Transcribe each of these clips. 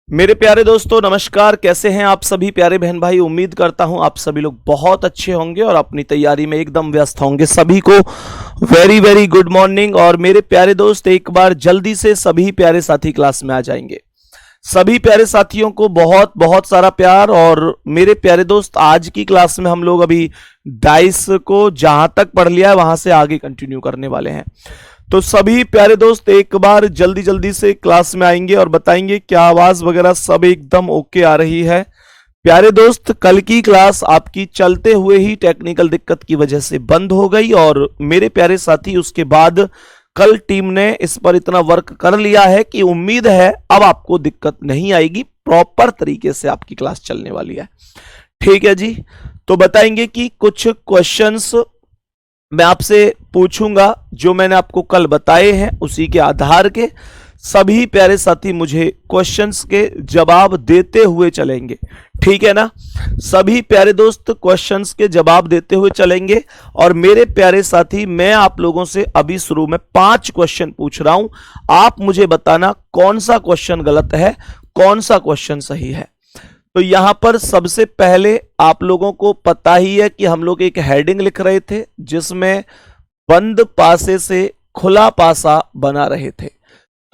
मेरे प्यारे दोस्तों नमस्कार। कैसे हैं आप सभी प्यारे बहन भाई। उम्मीद करता हूं आप सभी लोग बहुत अच्छे होंगे और अपनी तैयारी में एकदम व्यस्त होंगे। सभी को वेरी वेरी गुड मॉर्निंग। और मेरे प्यारे दोस्त एक बार जल्दी से सभी प्यारे साथी क्लास में आ जाएंगे। सभी प्यारे साथियों को बहुत बहुत सारा प्यार। और मेरे प्यारे दोस्त आज की क्लास में हम लोग अभी डाइस को जहां तक पढ़ लिया है वहां से आगे कंटिन्यू करने वाले हैं। तो सभी प्यारे दोस्त एक बार जल्दी जल्दी से क्लास में आएंगे और बताएंगे क्या आवाज वगैरह सब एकदम ओके आ रही है। प्यारे दोस्त कल की क्लास आपकी चलते हुए ही टेक्निकल दिक्कत की वजह से बंद हो गई और मेरे प्यारे साथी उसके बाद कल टीम ने इस पर इतना वर्क कर लिया है कि उम्मीद है अब आपको दिक्कत नहीं आएगी। प्रॉपर तरीके से आपकी क्लास चलने वाली है। ठीक है जी। तो बताएंगे कि कुछ क्वेश्चंस मैं आपसे पूछूंगा जो मैंने आपको कल बताए हैं उसी के आधार के सभी प्यारे साथी मुझे क्वेश्चंस के जवाब देते हुए चलेंगे। ठीक है ना। सभी प्यारे दोस्त क्वेश्चंस के जवाब देते हुए चलेंगे। और मेरे प्यारे साथी मैं आप लोगों से अभी शुरू में 5 क्वेश्चन पूछ रहा हूं। आप मुझे बताना कौन सा क्वेश्चन गलत है कौन सा क्वेश्चन सही है। तो यहां पर सबसे पहले आप लोगों को पता ही है कि हम लोग एक हेडिंग लिख रहे थे जिसमें बंद पासे से खुला पासा बना रहे थे।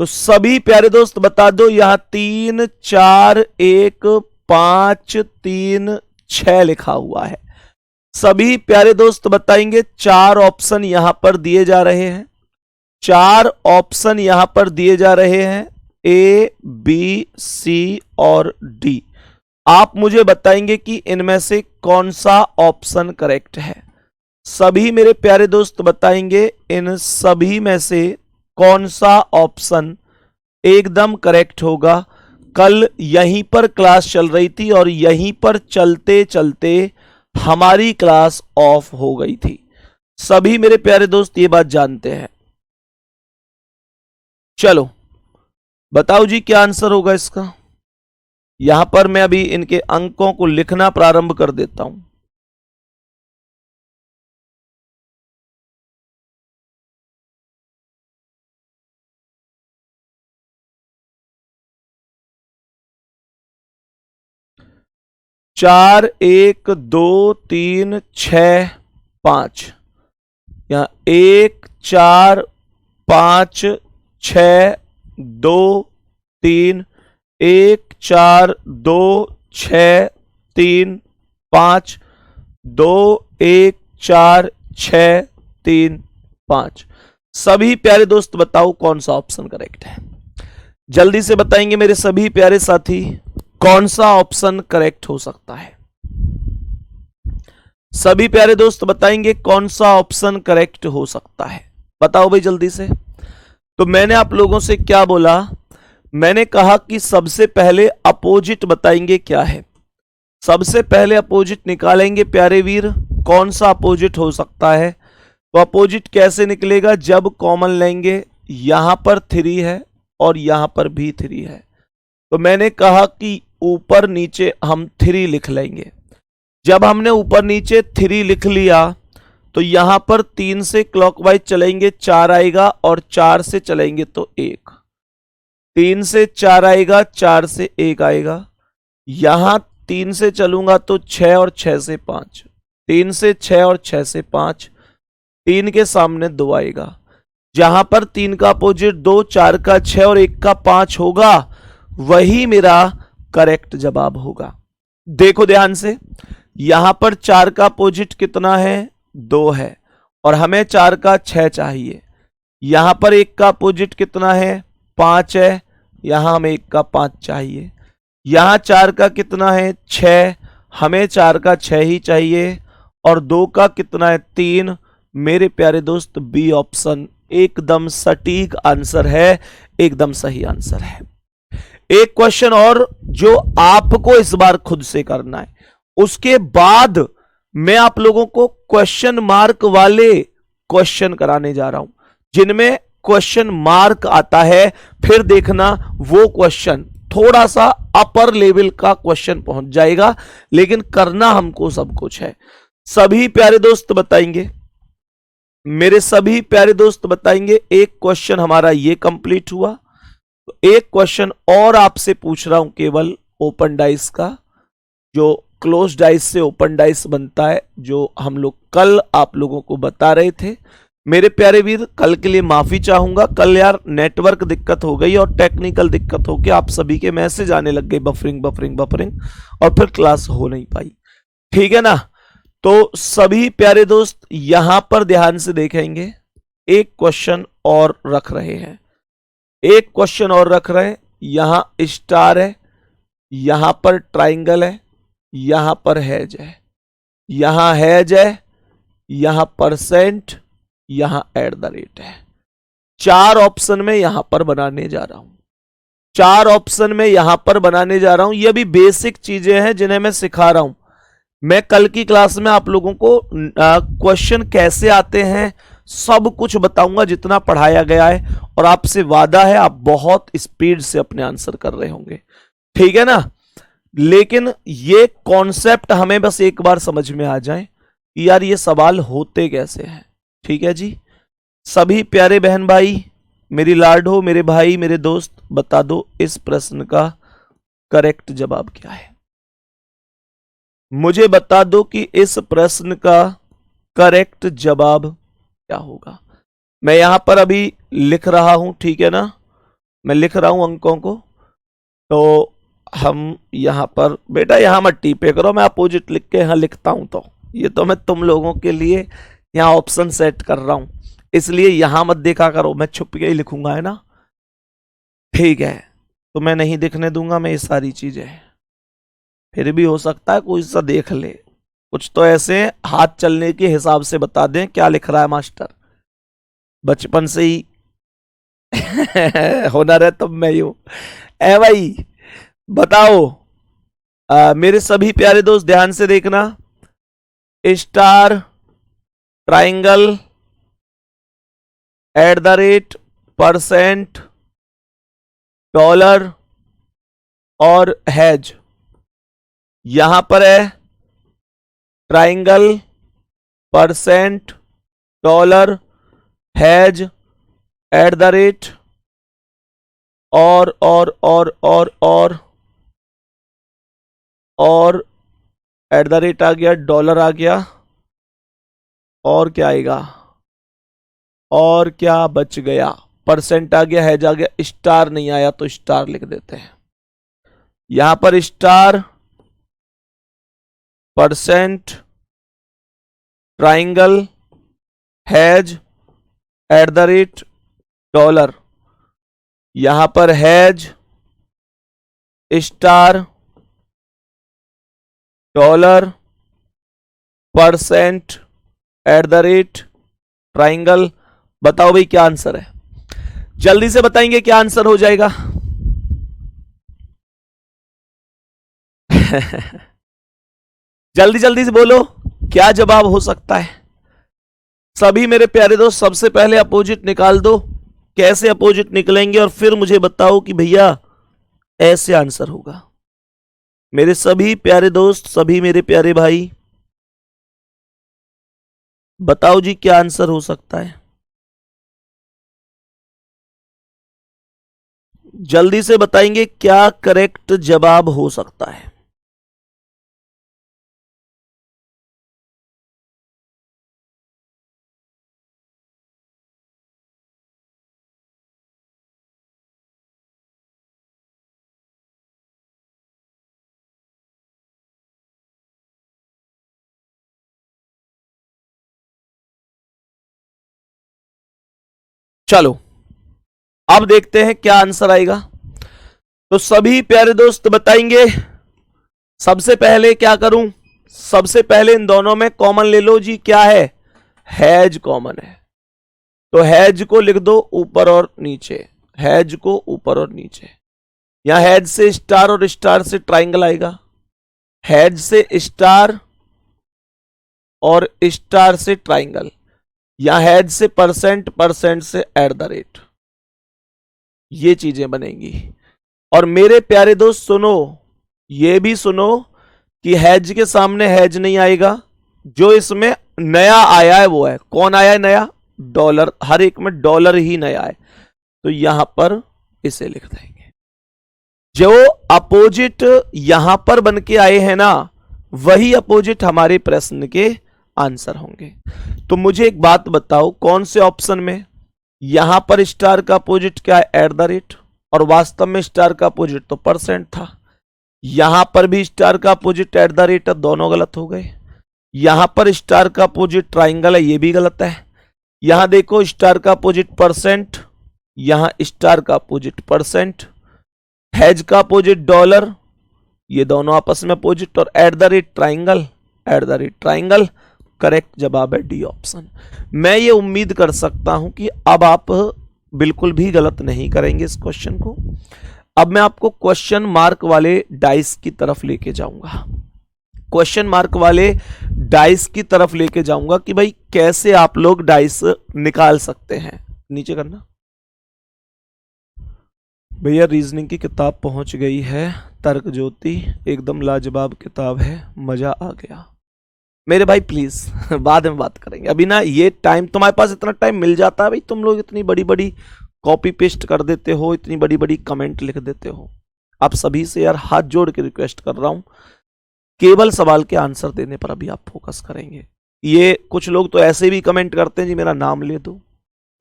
तो सभी प्यारे दोस्त बता दो यहां 3 4 1 5 3 6 लिखा हुआ है। सभी प्यारे दोस्त बताएंगे 4 ऑप्शन यहां पर दिए जा रहे हैं। 4 ऑप्शन यहां पर दिए जा रहे हैं ए बी सी और डी। आप मुझे बताएंगे कि इनमें से कौन सा ऑप्शन करेक्ट है। सभी मेरे प्यारे दोस्त बताएंगे इन सभी में से कौन सा ऑप्शन एकदम करेक्ट होगा। कल यहीं पर क्लास चल रही थी और यहीं पर चलते चलते हमारी क्लास ऑफ हो गई थी। सभी मेरे प्यारे दोस्त ये बात जानते हैं। चलो बताओ जी क्या आंसर होगा इसका। यहां पर मैं अभी इनके अंकों को लिखना प्रारंभ कर देता हूं। चार 1 2 3 6 5 यहां 1 4 5 6 2 3 1 4 2 6 3 5 2 1 4 6 3 5। सभी प्यारे दोस्त बताओ कौन सा ऑप्शन करेक्ट है। जल्दी से बताएंगे मेरे सभी प्यारे साथी कौन सा ऑप्शन करेक्ट हो सकता है। सभी प्यारे दोस्त बताएंगे कौन सा ऑप्शन करेक्ट हो सकता है। बताओ भाई जल्दी से। तो मैंने आप लोगों से क्या बोला। मैंने कहा कि सबसे पहले अपोजिट बताएंगे क्या है। सबसे पहले अपोजिट निकालेंगे प्यारे वीर। कौन सा अपोजिट हो सकता है। तो अपोजिट कैसे निकलेगा जब कॉमन लेंगे। यहां पर 3 है और यहां पर भी 3 है। तो मैंने कहा कि ऊपर नीचे हम 3 लिख लेंगे। जब हमने ऊपर नीचे 3 लिख लिया तो यहां पर 3 से क्लॉकवाइज चलेंगे 4 आएगा और 4 से चलेंगे तो 1। 3 से 4 आएगा 4 से 1 आएगा। यहां 3 से चलूंगा तो 6 और 6 से 5। 3 से 6 और 6 से 5। 3 के सामने 2 आएगा। जहां पर 3 का अपोजिट 2 4 का 6 और 1 का 5 होगा वही मेरा करेक्ट जवाब होगा। देखो ध्यान से यहां पर 4 का अपोजिट कितना है 2 है और हमें 4 का 6 चाहिए। यहां पर 1 का अपोजिट कितना है 5 है। यहां हमें 1 का 5 चाहिए। यहां 4 का कितना है 6 हमें 4 का 6 ही चाहिए। और 2 का कितना है 3। मेरे प्यारे दोस्त बी ऑप्शन एकदम सटीक आंसर है। एकदम सही आंसर है। एक क्वेश्चन और जो आपको इस बार खुद से करना है। उसके बाद मैं आप लोगों को क्वेश्चन मार्क वाले क्वेश्चन कराने जा रहा हूं जिनमें क्वेश्चन मार्क आता है। फिर देखना वो क्वेश्चन थोड़ा सा अपर लेवल का क्वेश्चन पहुंच जाएगा लेकिन करना हमको सब कुछ है। सभी प्यारे दोस्त बताएंगे मेरे सभी प्यारे दोस्त बताएंगे। एक क्वेश्चन हमारा ये कंप्लीट हुआ। तो एक क्वेश्चन और आपसे पूछ रहा हूं केवल ओपन डाइस का, जो क्लोज डाइस से ओपन डाइस बनता है, जो हम लोग कल आप लोगों को बता रहे थे। मेरे प्यारे वीर, कल के लिए माफी चाहूंगा। कल यार नेटवर्क दिक्कत हो गई और टेक्निकल दिक्कत हो के आप सभी के मैसेज आने लग गए, बफरिंग बफरिंग बफरिंग, और फिर क्लास हो नहीं पाई। ठीक है ना। तो सभी प्यारे दोस्त यहां पर ध्यान से देखेंगे, एक क्वेश्चन और रख रहे हैं, एक क्वेश्चन और रख रहे हैं। यहां स्टार है, यहां पर ट्राइंगल है, यहां पर हैज है, यहां हैज है, यहां परसेंट, यहां एट द रेट है। चार ऑप्शन में यहां पर बनाने जा रहा हूं, चार ऑप्शन में यहां पर बनाने जा रहा हूं। ये भी बेसिक चीजें हैं जिन्हें मैं सिखा रहा हूं। मैं कल की क्लास में आप लोगों को क्वेश्चन कैसे आते हैं सब कुछ बताऊंगा, जितना पढ़ाया गया है, और आपसे वादा है आप बहुत स्पीड से अपने आंसर कर रहे होंगे। ठीक है ना। लेकिन ये कॉन्सेप्ट हमें बस एक बार समझ में आ जाए कि यार ये सवाल होते कैसे हैं। ठीक है जी। सभी प्यारे बहन भाई, मेरी लाडो, मेरे भाई, मेरे दोस्त, बता दो इस प्रश्न का करेक्ट जवाब क्या है। मुझे बता दो कि इस प्रश्न का करेक्ट जवाब क्या होगा। मैं यहां पर अभी लिख रहा हूं, ठीक है ना, मैं लिख रहा हूं अंकों को। तो हम यहां पर, बेटा यहां मत टीपे करो, मैं अपोजिट लिख के यहां लिखता हूं। तो ये तो मैं तुम लोगों के लिए यहां ऑप्शन सेट कर रहा हूं, इसलिए यहां मत देखा करो, मैं छुप के ही लिखूंगा, है ना। ठीक है, तो मैं नहीं दिखने दूंगा मैं ये सारी चीजें। फिर भी हो सकता है कोई सा देख ले, कुछ तो ऐसे हाथ चलने के हिसाब से बता दें क्या लिख रहा है मास्टर। बचपन से ही हुनर है तब मैं यूं। ए भाई बताओ, मेरे सभी प्यारे दोस्त ध्यान से देखना। Star, triangle, at the rate, percent, dollar और हैज। यहां पर है triangle, percent, dollar, has, at the rate, और एट द रेट आ गया, डॉलर आ गया, और क्या आएगा, और क्या बच गया, परसेंट आ गया, हैज आ गया, स्टार नहीं आया तो स्टार लिख देते हैं। यहां पर star, percent, triangle, has, at the rate, dollar. यहां पर has, star, dollar, percent, at the rate, triangle. बताओ भाई क्या आंसर है, जल्दी से बताएंगे क्या आंसर हो जाएगा। जल्दी जल्दी से बोलो क्या जवाब हो सकता है। सभी मेरे प्यारे दोस्त सबसे पहले अपोजिट निकाल दो। कैसे अपोजिट निकलेंगे और फिर मुझे बताओ कि भैया ऐसे आंसर होगा। मेरे सभी प्यारे दोस्त, सभी मेरे प्यारे भाई, बताओ जी क्या आंसर हो सकता है। जल्दी से बताएंगे क्या करेक्ट जवाब हो सकता है। चलो अब देखते हैं क्या आंसर आएगा। तो सभी प्यारे दोस्त बताएंगे। सबसे पहले क्या करूं, सबसे पहले इन दोनों में कॉमन ले लो जी। क्या है, हैज कॉमन है, तो हैज को लिख दो ऊपर और नीचे, हैज को ऊपर और नीचे। यहां हैज से स्टार और स्टार से ट्राइंगल आएगा, हैज से स्टार और स्टार से ट्राइंगल। यहां हैज से परसेंट, परसेंट से एट द रेट। ये चीजें बनेंगी। और मेरे प्यारे दोस्त सुनो, ये भी सुनो कि हैज के सामने हैज नहीं आएगा। जो इसमें नया आया है वो है, कौन आया है नया, डॉलर। हर एक में डॉलर ही नया है। तो यहां पर इसे लिख देंगे। जो अपोजिट यहां पर बन के आए हैं ना, वही अपोजिट हमारे प्रश्न के आंसर होंगे। तो मुझे एक बात बताओ, कौन से ऑप्शन में यहां पर स्टार का अपोजिट क्या है? एट द रेट, और वास्तव में स्टार का अपोजिट तो परसेंट था। यहां पर भी स्टार का अपोजिट एट द रेट है, दोनों गलत हो गए। यहां पर स्टार का अपोजिट ट्राइंगल है, ये भी गलत है। यहां देखो स्टार का अपोजिट परसेंट, यहां स्टार का अपोजिट परसेंट, हैज का अपोजिट डॉलर, ये दोनों आपस में अपोजिट, और at the rate triangle, at the rate triangle. Correct जवाब है डी ऑप्शन। मैं ये उम्मीद कर सकता हूं कि अब आप बिल्कुल भी गलत नहीं करेंगे इस क्वेश्चन को। अब मैं आपको क्वेश्चन मार्क वाले डाइस की तरफ लेके जाऊंगा, क्वेश्चन मार्क वाले डाइस की तरफ लेके जाऊंगा कि भाई कैसे आप लोग डाइस निकाल सकते हैं। नीचे करना भैया। रीजनिंग की किताब पहुंच गई है, तर्क ज्योति, एकदम लाजवाब किताब है, मजा आ गया। मेरे भाई प्लीज बाद में बात करेंगे, अभी ना ये टाइम तुम्हारे पास इतना टाइम मिल जाता है भाई, तुम लोग इतनी बड़ी बड़ी कॉपी पेस्ट कर देते हो, इतनी बड़ी बड़ी कमेंट लिख देते हो। आप सभी से यार हाथ जोड़ के रिक्वेस्ट कर रहा हूं, केवल सवाल के आंसर देने पर अभी आप फोकस करेंगे। ये कुछ लोग तो ऐसे भी कमेंट करते हैं जी मेरा नाम ले दो,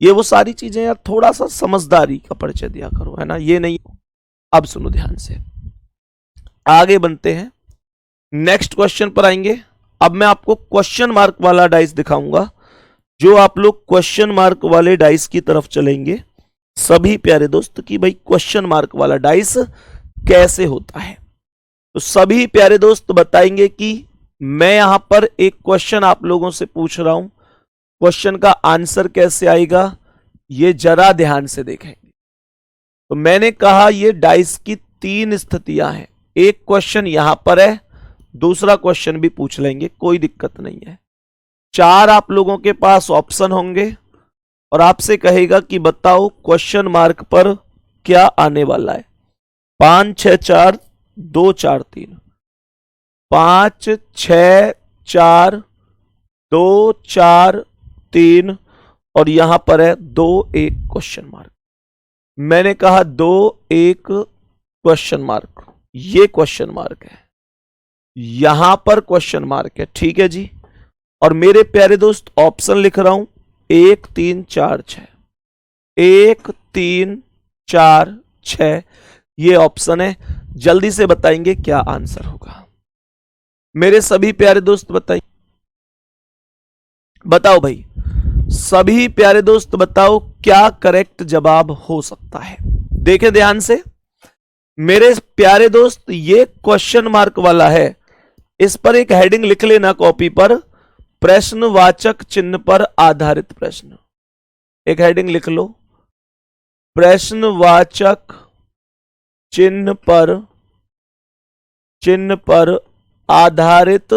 ये वो सारी चीजें यार थोड़ा सा समझदारी का परिचय दिया करो, है ना, ये नहीं। अब सुनो ध्यान से, आगे बनते हैं, नेक्स्ट क्वेश्चन पर आएंगे। अब मैं आपको क्वेश्चन मार्क वाला डाइस दिखाऊंगा। जो आप लोग क्वेश्चन मार्क वाले डाइस की तरफ चलेंगे सभी प्यारे दोस्त, कि भाई क्वेश्चन मार्क वाला डाइस कैसे होता है, तो सभी प्यारे दोस्त बताएंगे कि मैं यहां पर एक क्वेश्चन आप लोगों से पूछ रहा हूं, क्वेश्चन का आंसर कैसे आएगा ये जरा ध्यान से देखेंगे। तो मैंने कहा ये डाइस की 3 स्थितियां हैं, एक क्वेश्चन यहां पर है, दूसरा क्वेश्चन भी पूछ लेंगे, कोई दिक्कत नहीं है। 4 आप लोगों के पास ऑप्शन होंगे और आपसे कहेगा कि बताओ क्वेश्चन मार्क पर क्या आने वाला है। 5 6 4 2 4 3, 5 6 4 2 4 3, और यहां पर है 2 1 क्वेश्चन मार्क। मैंने कहा 2 1 क्वेश्चन मार्क, ये क्वेश्चन मार्क है, यहां पर क्वेश्चन मार्क है, ठीक है जी। और मेरे प्यारे दोस्त ऑप्शन लिख रहा हूं 1 3 4 6, 1 3 4 6, ये ऑप्शन है। जल्दी से बताएंगे क्या आंसर होगा मेरे सभी प्यारे दोस्त, बताइए, बताओ भाई सभी प्यारे दोस्त, बताओ क्या करेक्ट जवाब हो सकता है। देखें ध्यान से मेरे प्यारे दोस्त, ये क्वेश्चन मार्क वाला है, इस पर एक हेडिंग लिख लेना कॉपी पर, प्रश्नवाचक चिन्ह पर आधारित प्रश्न। एक हेडिंग लिख लो, प्रश्नवाचक चिन्ह पर आधारित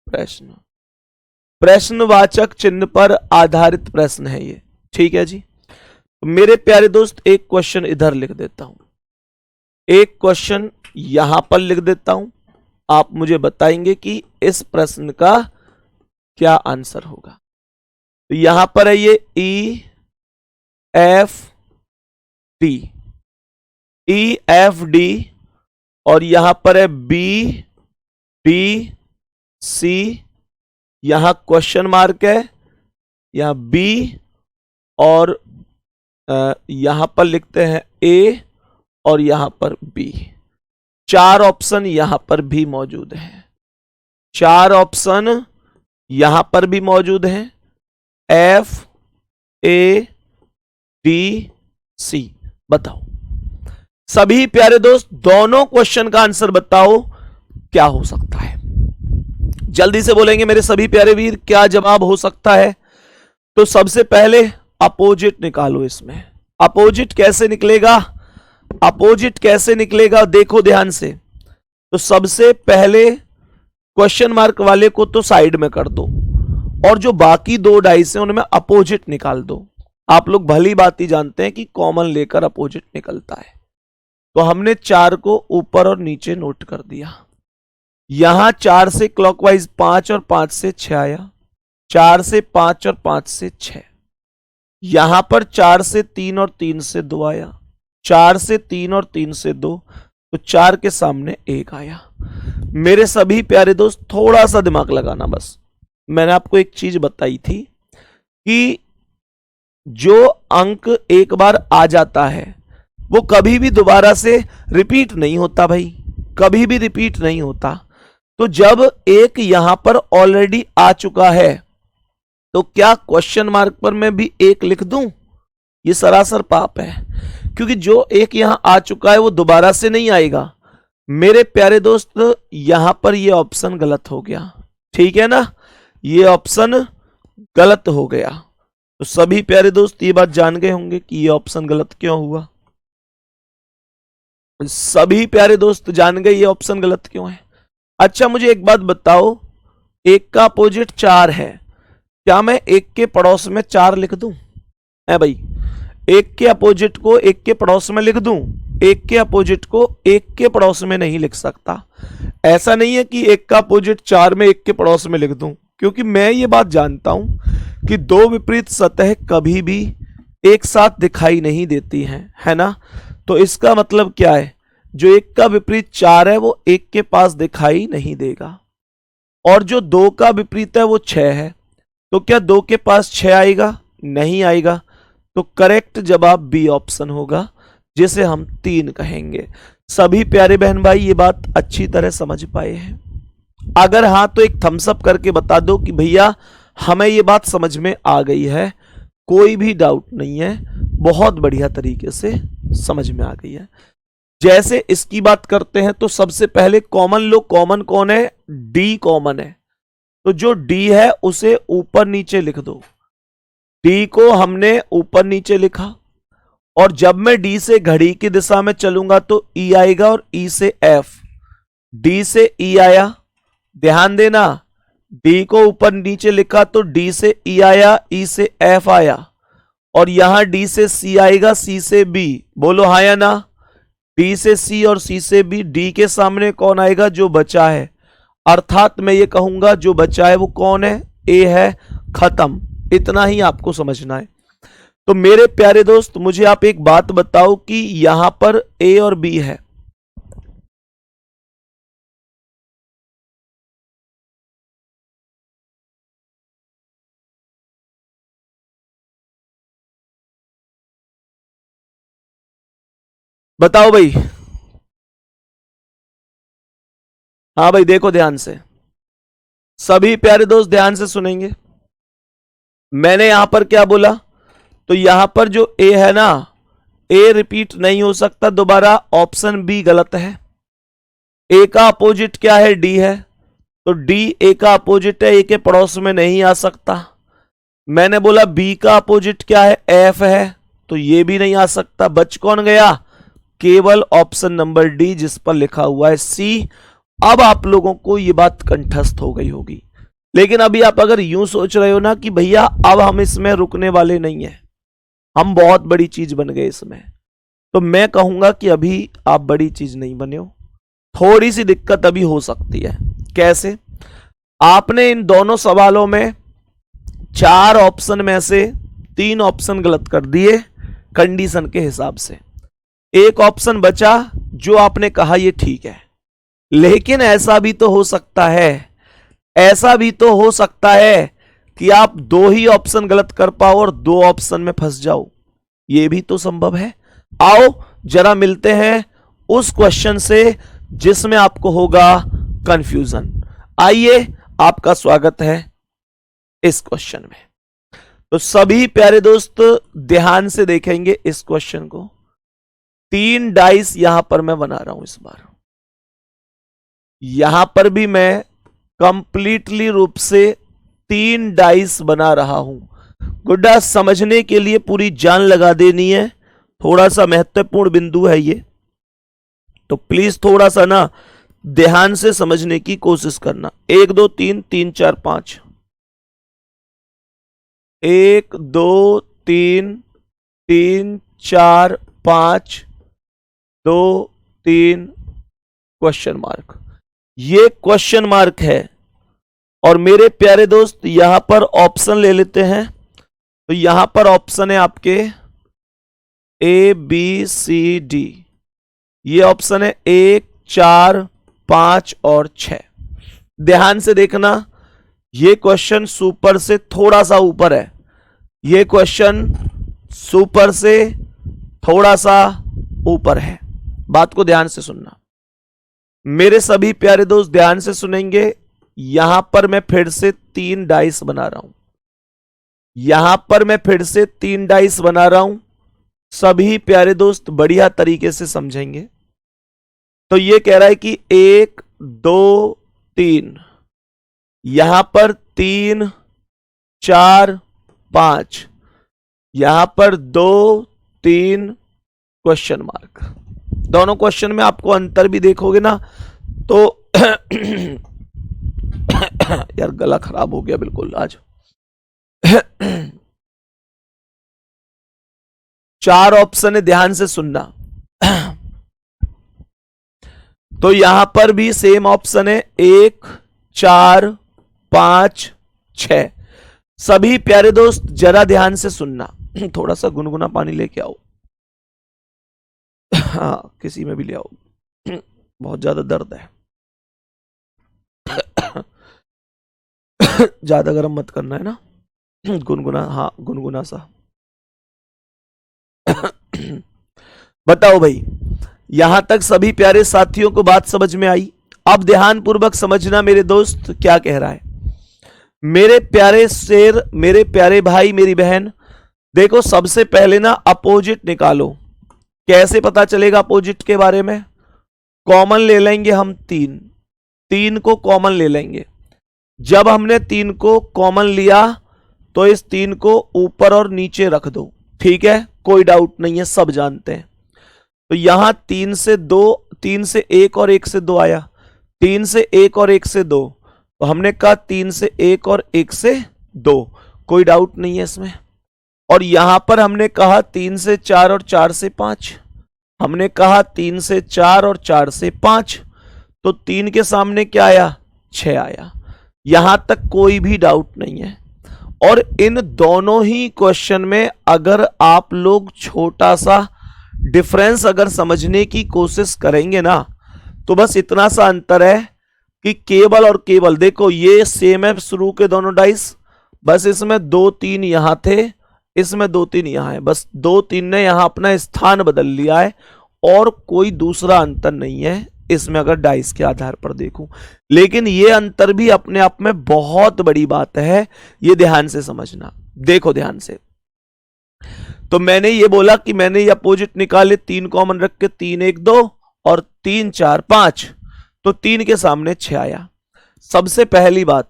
प्रश्न, प्रश्नवाचक चिन्ह पर आधारित प्रश्न है ये, ठीक है जी। मेरे प्यारे दोस्त एक क्वेश्चन इधर लिख देता हूं, एक क्वेश्चन यहां पर लिख देता हूं, आप मुझे बताएंगे कि इस प्रश्न का क्या आंसर होगा। तो यहां पर है ये ई एफ डी, और यहां पर है बी डी सी, यहां क्वेश्चन मार्क है, यहां बी, और यहां पर लिखते हैं ए, और यहां पर बी। 4 ऑप्शन यहां पर भी मौजूद हैं, 4 ऑप्शन यहां पर भी मौजूद हैं, एफ ए डी सी। बताओ सभी प्यारे दोस्त, दोनों क्वेश्चन का आंसर बताओ क्या हो सकता है। जल्दी से बोलेंगे मेरे सभी प्यारे वीर, क्या जवाब हो सकता है। तो सबसे पहले अपोजिट निकालो, इसमें अपोजिट कैसे निकलेगा, अपोजिट कैसे निकलेगा देखो ध्यान से। तो सबसे पहले क्वेश्चन मार्क वाले को तो साइड में कर दो, और जो बाकी 2 डाइस हैं उनमें अपोजिट निकाल दो। आप लोग भली बात ही जानते हैं कि कॉमन लेकर अपोजिट निकलता है। तो हमने 4 को ऊपर और नीचे नोट कर दिया। यहां 4 से क्लॉकवाइज 5 और 5 से 6 आया, 4 से 5 और 5 से 6, यहां पर 4 से 3 और 3 से 2 आया, 4 से 3 और 3 से 2, तो 4 के सामने 1 आया। मेरे सभी प्यारे दोस्त थोड़ा सा दिमाग लगाना बस। मैंने आपको एक चीज बताई थी कि जो अंक एक बार आ जाता है वो कभी भी दोबारा से रिपीट नहीं होता भाई, कभी भी रिपीट नहीं होता। तो जब एक यहां पर ऑलरेडी आ चुका है तो क्या क्वेश्चन मार्क पर मैं भी एक लिख दूं? ये सरासर पाप है, क्योंकि जो एक यहां आ चुका है वो दोबारा से नहीं आएगा। मेरे प्यारे दोस्त यहां पर ये ऑप्शन गलत हो गया, ठीक है ना, ये ऑप्शन गलत हो गया। तो सभी प्यारे दोस्त ये बात जान गए होंगे कि ये ऑप्शन गलत क्यों हुआ। सभी प्यारे दोस्त जान गए ये ऑप्शन गलत क्यों है। अच्छा मुझे एक बात बताओ, एक का अपोजिट 4 है, क्या मैं एक के पड़ोस में 4 लिख दूं? है भाई, एक के अपोजिट को एक के पड़ोस में लिख दूं? एक के अपोजिट को एक के पड़ोस में नहीं लिख सकता। ऐसा नहीं है कि एक का अपोजिट 4 में एक के पड़ोस में लिख दूं, क्योंकि मैं ये बात जानता हूं कि दो विपरीत सतह कभी भी एक साथ दिखाई नहीं देती हैं, है ना। तो इसका मतलब क्या है, जो एक का विपरीत 4 है वो एक के पास दिखाई नहीं देगा, और जो 2 का विपरीत है वो 6 है, तो क्या 2 के पास 6 आएगा? नहीं आएगा। तो करेक्ट जवाब बी ऑप्शन होगा, जिसे हम 3 कहेंगे। सभी प्यारे बहन भाई ये बात अच्छी तरह समझ पाए हैं? अगर हां तो एक थम्स अप करके बता दो कि भैया हमें ये बात समझ में आ गई है, कोई भी डाउट नहीं है, बहुत बढ़िया तरीके से समझ में आ गई है। जैसे इसकी बात करते हैं तो सबसे पहले कॉमन लो, कॉमन कौन है? डी कॉमन है, तो जो डी है उसे ऊपर नीचे लिख दो। डी को हमने ऊपर नीचे लिखा, और जब मैं डी से घड़ी की दिशा में चलूंगा तो ई आएगा, और ई से एफ, डी से ई आया, ध्यान देना, डी को ऊपर नीचे लिखा तो डी से ई आया, ई से एफ आया, और यहां डी से सी आएगा, सी से बी, बोलो हाँ या ना। डी से सी और सी से बी, डी के सामने कौन आएगा? जो बचा है, अर्थात मैं ये कहूंगा जो बचा है वो कौन है? ए है, खत्म। इतना ही आपको समझना है। तो मेरे प्यारे दोस्त मुझे आप एक बात बताओ कि यहां पर ए और बी है, बताओ भाई। हाँ भाई देखो ध्यान से, सभी प्यारे दोस्त ध्यान से सुनेंगे। मैंने यहां पर क्या बोला? तो यहां पर जो ए है ना, ए रिपीट नहीं हो सकता दोबारा, ऑप्शन बी गलत है। ए का अपोजिट क्या है? डी है, तो डी ए का अपोजिट है, ए के पड़ोस में नहीं आ सकता। मैंने बोला बी का अपोजिट क्या है? एफ है, तो ये भी नहीं आ सकता। बच कौन गया? केवल ऑप्शन नंबर डी, जिस पर लिखा हुआ है सी। अब आप लोगों को ये बात कंठस्थ हो गई होगी, लेकिन अभी आप अगर यूं सोच रहे हो ना कि भैया अब हम इसमें रुकने वाले नहीं हैं, हम बहुत बड़ी चीज बन गए इसमें, तो मैं कहूंगा कि अभी आप बड़ी चीज नहीं बने हो। थोड़ी सी दिक्कत अभी हो सकती है। कैसे? आपने इन दोनों सवालों में 4 ऑप्शन में से 3 ऑप्शन गलत कर दिए कंडीशन के हिसाब से। एक ऑप्शन बचा जो आपने कहा ये ठीक है, लेकिन ऐसा भी तो हो सकता है, ऐसा भी तो हो सकता है कि आप 2 ही ऑप्शन गलत कर पाओ और 2 ऑप्शन में फंस जाओ, ये भी तो संभव है। आओ जरा मिलते हैं उस क्वेश्चन से जिसमें आपको होगा कंफ्यूजन। आइए, आपका स्वागत है इस क्वेश्चन में। तो सभी प्यारे दोस्त ध्यान से देखेंगे इस क्वेश्चन को। 3 डाइस यहां पर मैं बना रहा हूं इस बार, यहां पर भी मैं कंप्लीटली रूप से 3 डाइस बना रहा हूं। गुड्डा समझने के लिए पूरी जान लगा देनी है, थोड़ा सा महत्वपूर्ण बिंदु है ये, तो प्लीज थोड़ा सा ना ध्यान से समझने की कोशिश करना। 1 2 3 3 4 5, 1 2 3 3 4 5 2 3 क्वेश्चन मार्क, ये क्वेश्चन मार्क है। और मेरे प्यारे दोस्त यहां पर ऑप्शन ले लेते हैं, तो यहां पर ऑप्शन है आपके ए बी सी डी, ये ऑप्शन है 1 4 5 और 6। ध्यान से देखना, ये क्वेश्चन सुपर से थोड़ा सा ऊपर है, ये क्वेश्चन सुपर से थोड़ा सा ऊपर है। बात को ध्यान से सुनना मेरे सभी प्यारे दोस्त, ध्यान से सुनेंगे। यहां पर मैं फिर से 3 डाइस बना रहा हूं, यहां पर मैं फिर से 3 डाइस बना रहा हूं। सभी प्यारे दोस्त बढ़िया तरीके से समझेंगे। तो ये कह रहा है कि 1 2 3, यहां पर 3 4 5, यहां पर 2 3 क्वेश्चन मार्क। दोनों क्वेश्चन में आपको अंतर भी देखोगे ना तो यार गला खराब हो गया बिल्कुल आज। 4 ऑप्शन है, ध्यान से सुनना। तो यहां पर भी सेम ऑप्शन है 1 4 5 6। सभी प्यारे दोस्त जरा ध्यान से सुनना, थोड़ा सा गुनगुना पानी लेके आओ, हाँ किसी में भी ले आओ, बहुत ज्यादा दर्द है। ज्यादा गर्म मत करना है ना, गुनगुना, हाँ गुनगुना सा। बताओ भाई, यहां तक सभी प्यारे साथियों को बात समझ में आई? अब ध्यान पूर्वक समझना मेरे दोस्त क्या कह रहा है। मेरे प्यारे शेर, मेरे प्यारे भाई, मेरी बहन, देखो सबसे पहले ना अपोजिट निकालो। कैसे पता चलेगा अपोजिट के बारे में? कॉमन ले लेंगे हम 3 को कॉमन ले लेंगे। जब हमने 3 को कॉमन लिया तो इस 3 को ऊपर और नीचे रख दो, ठीक है, कोई डाउट नहीं है, सब जानते हैं। तो यहां 3 से 2, 3 से 1 और 1 से 2 आया, 3 से 1 और 1 से 2, तो हमने कहा 3 से 1 और 1 से 2, कोई डाउट नहीं है इसमें। और यहां पर हमने कहा 3 से 4 और 4 से 5, हमने कहा 3 से 4 और 4 से 5, तो 3 के सामने क्या आया? 6 आया। यहां तक कोई भी डाउट नहीं है। और इन दोनों ही क्वेश्चन में अगर आप लोग छोटा सा डिफरेंस अगर समझने की कोशिश करेंगे ना, तो बस इतना सा अंतर है कि केवल और केवल, देखो ये सेम है शुरू के दोनों डाइस, बस इसमें 2 3 यहां थे, इसमें 2 3 यहां है, बस 2 3 ने यहां अपना स्थान बदल लिया है, और कोई दूसरा अंतर नहीं है इसमें अगर डाइस के आधार पर देखूं। लेकिन ये अंतर भी अपने आप में बहुत बड़ी बात है, ये ध्यान से समझना। देखो ध्यान से, तो मैंने ये बोला कि मैंने ये अपोजिट निकाले, 3 कॉमन रख के 3 1 2 और 3 4 5, तो 3 के सामने 6 आया। सबसे पहली बात,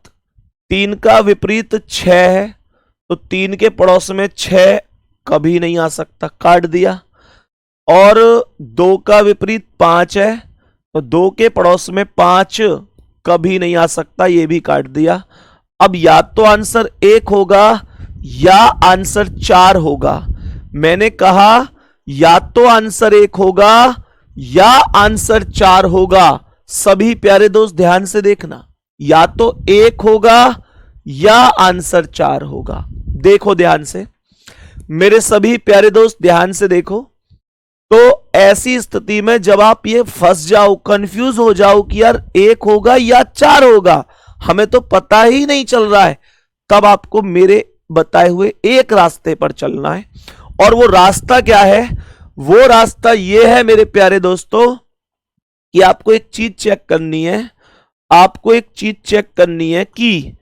3 का विपरीत 6 है, तो 3 के पड़ोस में 6 कभी नहीं आ सकता, काट दिया। और 2 का विपरीत 5 है, तो 2 के पड़ोस में 5 कभी नहीं आ सकता, ये भी काट दिया। अब या तो आंसर 1 होगा या आंसर 4 होगा। मैंने कहा या तो आंसर 1 होगा या आंसर 4 होगा। सभी प्यारे दोस्त ध्यान से देखना, या तो 1 होगा या आंसर 4 होगा। देखो ध्यान से मेरे सभी प्यारे दोस्त, ध्यान से देखो। तो ऐसी स्थिति में जब आप ये फंस जाओ, कंफ्यूज हो जाओ कि यार 1 होगा या 4 होगा, हमें तो पता ही नहीं चल रहा है, तब आपको मेरे बताए हुए एक रास्ते पर चलना है। और वो रास्ता क्या है? वो रास्ता ये है मेरे प्यारे दोस्तों कि आपको एक चीज चेक करनी है, आपको एक चीज चेक करनी है कि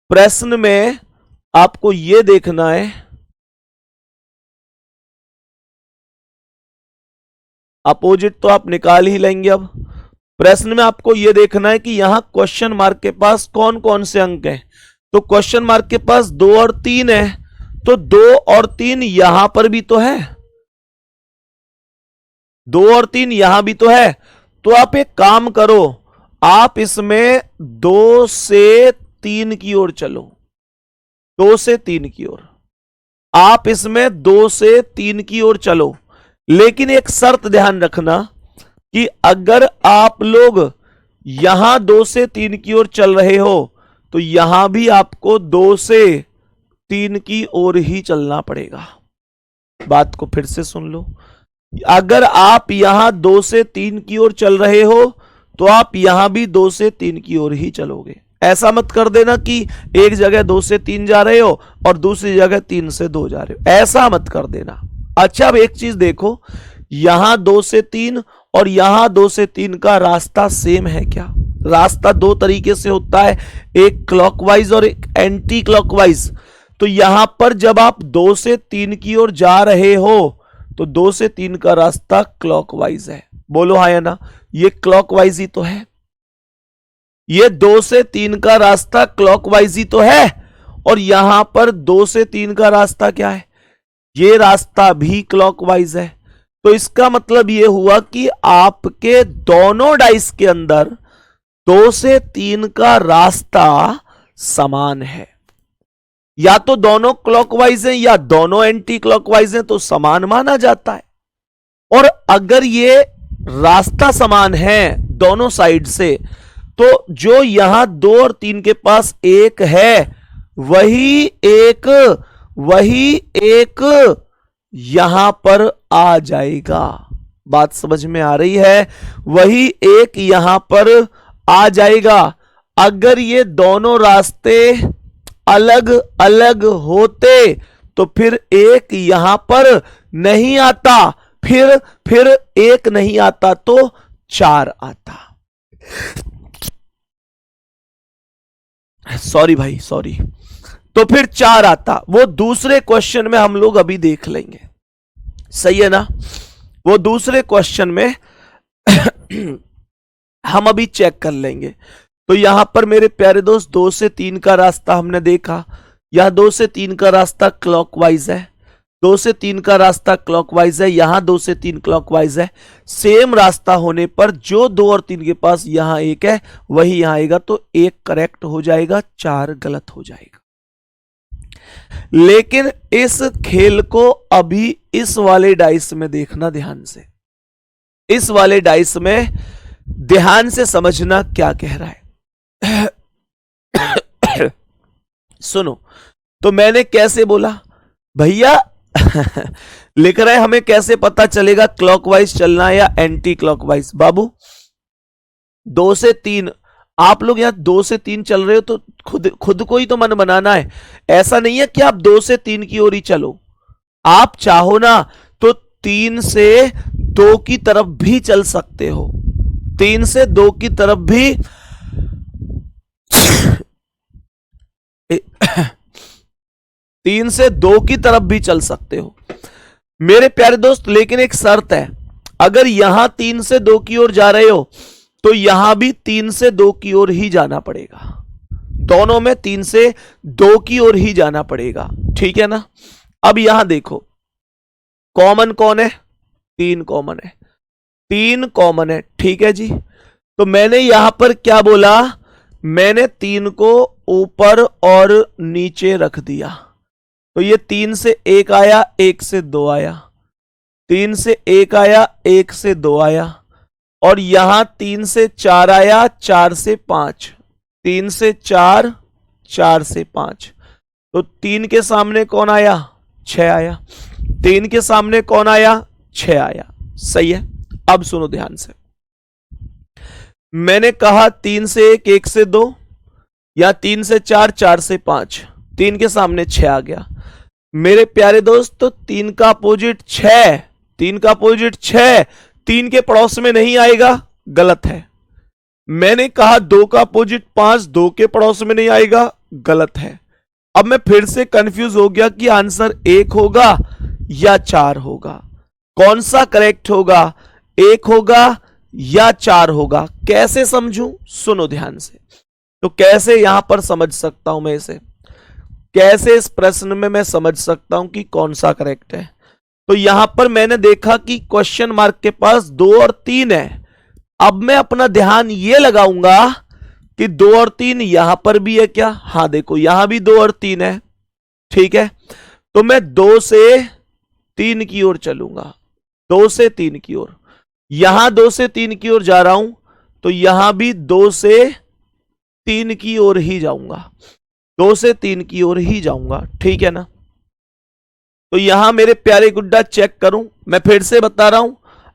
प्रश्न में आपको ये देखना है, अपोजिट तो आप निकाल ही लेंगे। अब प्रश्न में आपको यह देखना है कि यहां क्वेश्चन मार्क के पास कौन कौन से अंक हैं। तो क्वेश्चन मार्क के पास 2 और 3 है, तो 2 और 3 यहां पर भी तो है, 2 और 3 यहां भी तो है। तो आप एक काम करो, आप इसमें 2 से 3 की ओर चलो, 2 से 3 की ओर, आप इसमें 2 से 3 की ओर चलो। लेकिन एक शर्त ध्यान रखना कि अगर आप लोग यहां 2 से 3 की ओर चल रहे हो, तो यहां भी आपको 2 से 3 की ओर ही चलना पड़ेगा। बात को फिर से सुन लो, अगर आप यहां 2 से 3 की ओर चल रहे हो तो आप यहां भी 2 से 3 की ओर ही चलोगे। ऐसा मत कर देना कि एक जगह 2 से 3 जा रहे हो और दूसरी जगह 3 से 2 जा रहे हो, ऐसा मत कर देना। अच्छा, अब एक चीज देखो, यहां 2 से 3 और यहां 2 से 3 का रास्ता सेम है क्या? रास्ता दो तरीके से होता है, एक क्लॉकवाइज और एक एंटी क्लॉकवाइज। तो यहां पर जब आप 2 से 3 की ओर जा रहे हो तो 2 से 3 का रास्ता क्लॉकवाइज है। बोलो हाँ या ना? ये क्लॉकवाइज ही तो है, ये 2 से 3 का रास्ता क्लॉकवाइज ही तो है। और यहां पर 2 से 3 का रास्ता क्या है? ये रास्ता भी क्लॉकवाइज है। तो इसका मतलब यह हुआ कि आपके दोनों डाइस के अंदर 2 से 3 का रास्ता समान है। या तो दोनों क्लॉकवाइज हैं या दोनों एंटी क्लॉकवाइज हैं, तो समान माना जाता है। और अगर ये रास्ता समान है दोनों साइड से, तो जो यहां 2 और 3 के पास एक है वही एक यहां पर आ जाएगा। बात समझ में आ रही है? वही एक यहां पर आ जाएगा। अगर ये दोनों रास्ते अलग अलग होते तो फिर एक यहां पर नहीं आता, फिर एक नहीं आता तो 4 आता। सॉरी भाई, सॉरी। तो फिर 4 आता। वो दूसरे क्वेश्चन में हम लोग अभी देख लेंगे, सही है ना? वो दूसरे क्वेश्चन में हम अभी चेक कर लेंगे। तो यहां पर मेरे प्यारे दोस्त 2 से 3 का रास्ता हमने देखा, यहां 2 से 3 का रास्ता क्लॉकवाइज है, 2 से 3 का रास्ता क्लॉकवाइज है, यहां 2 से 3 क्लॉकवाइज है। सेम रास्ता होने पर जो 2 और 3 के पास यहां एक है वही यहां आएगा, तो 1 करेक्ट हो जाएगा, 4 गलत हो जाएगा। लेकिन इस खेल को अभी इस वाले डाइस में देखना ध्यान से, इस वाले डाइस में ध्यान से समझना क्या कह रहा है। सुनो, तो मैंने कैसे बोला भैया लिख रहे हैं हमें कैसे पता चलेगा क्लॉकवाइज चलना है या एंटी क्लॉकवाइज? बाबू 2 से 3, आप लोग यहां 2 से 3 चल रहे हो तो खुद को ही तो मन बनाना है। ऐसा नहीं है कि आप 2 से 3 की ओर ही चलो, आप चाहो ना तो 3 से 2 की तरफ भी चल सकते हो, 3 से 2 की तरफ भी 3 से 2 की तरफ भी चल सकते हो मेरे प्यारे दोस्त। लेकिन एक शर्त है, अगर यहां 3 से 2 की ओर जा रहे हो तो यहां भी 3 से 2 की ओर ही जाना पड़ेगा, दोनों में 3 से 2 की ओर ही जाना पड़ेगा, ठीक है ना? अब यहां देखो, कॉमन कौन है? 3 कॉमन है, 3 कॉमन है, ठीक है जी। तो मैंने यहां पर क्या बोला? मैंने 3 को ऊपर और नीचे रख दिया, तो ये 3 से 1 आया, 1 से 2 आया, 3 से 1 आया, 1 से 2 आया, और यहां 3 से 4 आया, 4 से 5, 3 से 4, 4 से 5। तो 3 के सामने कौन आया? 6 आया। 3 के सामने कौन आया? 6 आया। सही है। अब सुनो ध्यान से, मैंने कहा 3 से 1, 1 से 2, या 3 से 4, 4 से 5, 3 के सामने 6 आ गया मेरे प्यारे दोस्त। तो 3 का अपोजिट 6, 3 का अपोजिट 6 3 के पड़ोस में नहीं आएगा, गलत है। मैंने कहा 2 का अपोजिट 5 2 के पड़ोस में नहीं आएगा, गलत है। अब मैं फिर से कंफ्यूज हो गया कि आंसर 1 होगा या 4 होगा, कौन सा करेक्ट होगा? 1 होगा या 4 होगा? कैसे समझूं? सुनो ध्यान से। तो कैसे यहां पर समझ सकता हूं मैं इसे, कैसे इस प्रश्न में मैं समझ सकता हूं कि कौन सा करेक्ट है? तो यहां पर मैंने देखा कि क्वेश्चन मार्क के पास 2 और 3 है। अब मैं अपना ध्यान यह लगाऊंगा कि 2 और 3 यहां पर भी है क्या? हां देखो, यहां भी 2 और 3 है, ठीक है। तो मैं 2 से 3 की ओर चलूंगा, 2 से 3 की ओर। यहां 2 से 3 की ओर जा रहा हूं, तो यहां भी 2 से 3 की ओर ही जाऊंगा। 2 से 3 की ओर ही जाऊंगा, ठीक है ना। तो यहां मेरे प्यारे गुड्डा चेक करूं, मैं फिर से बता रहा हूं,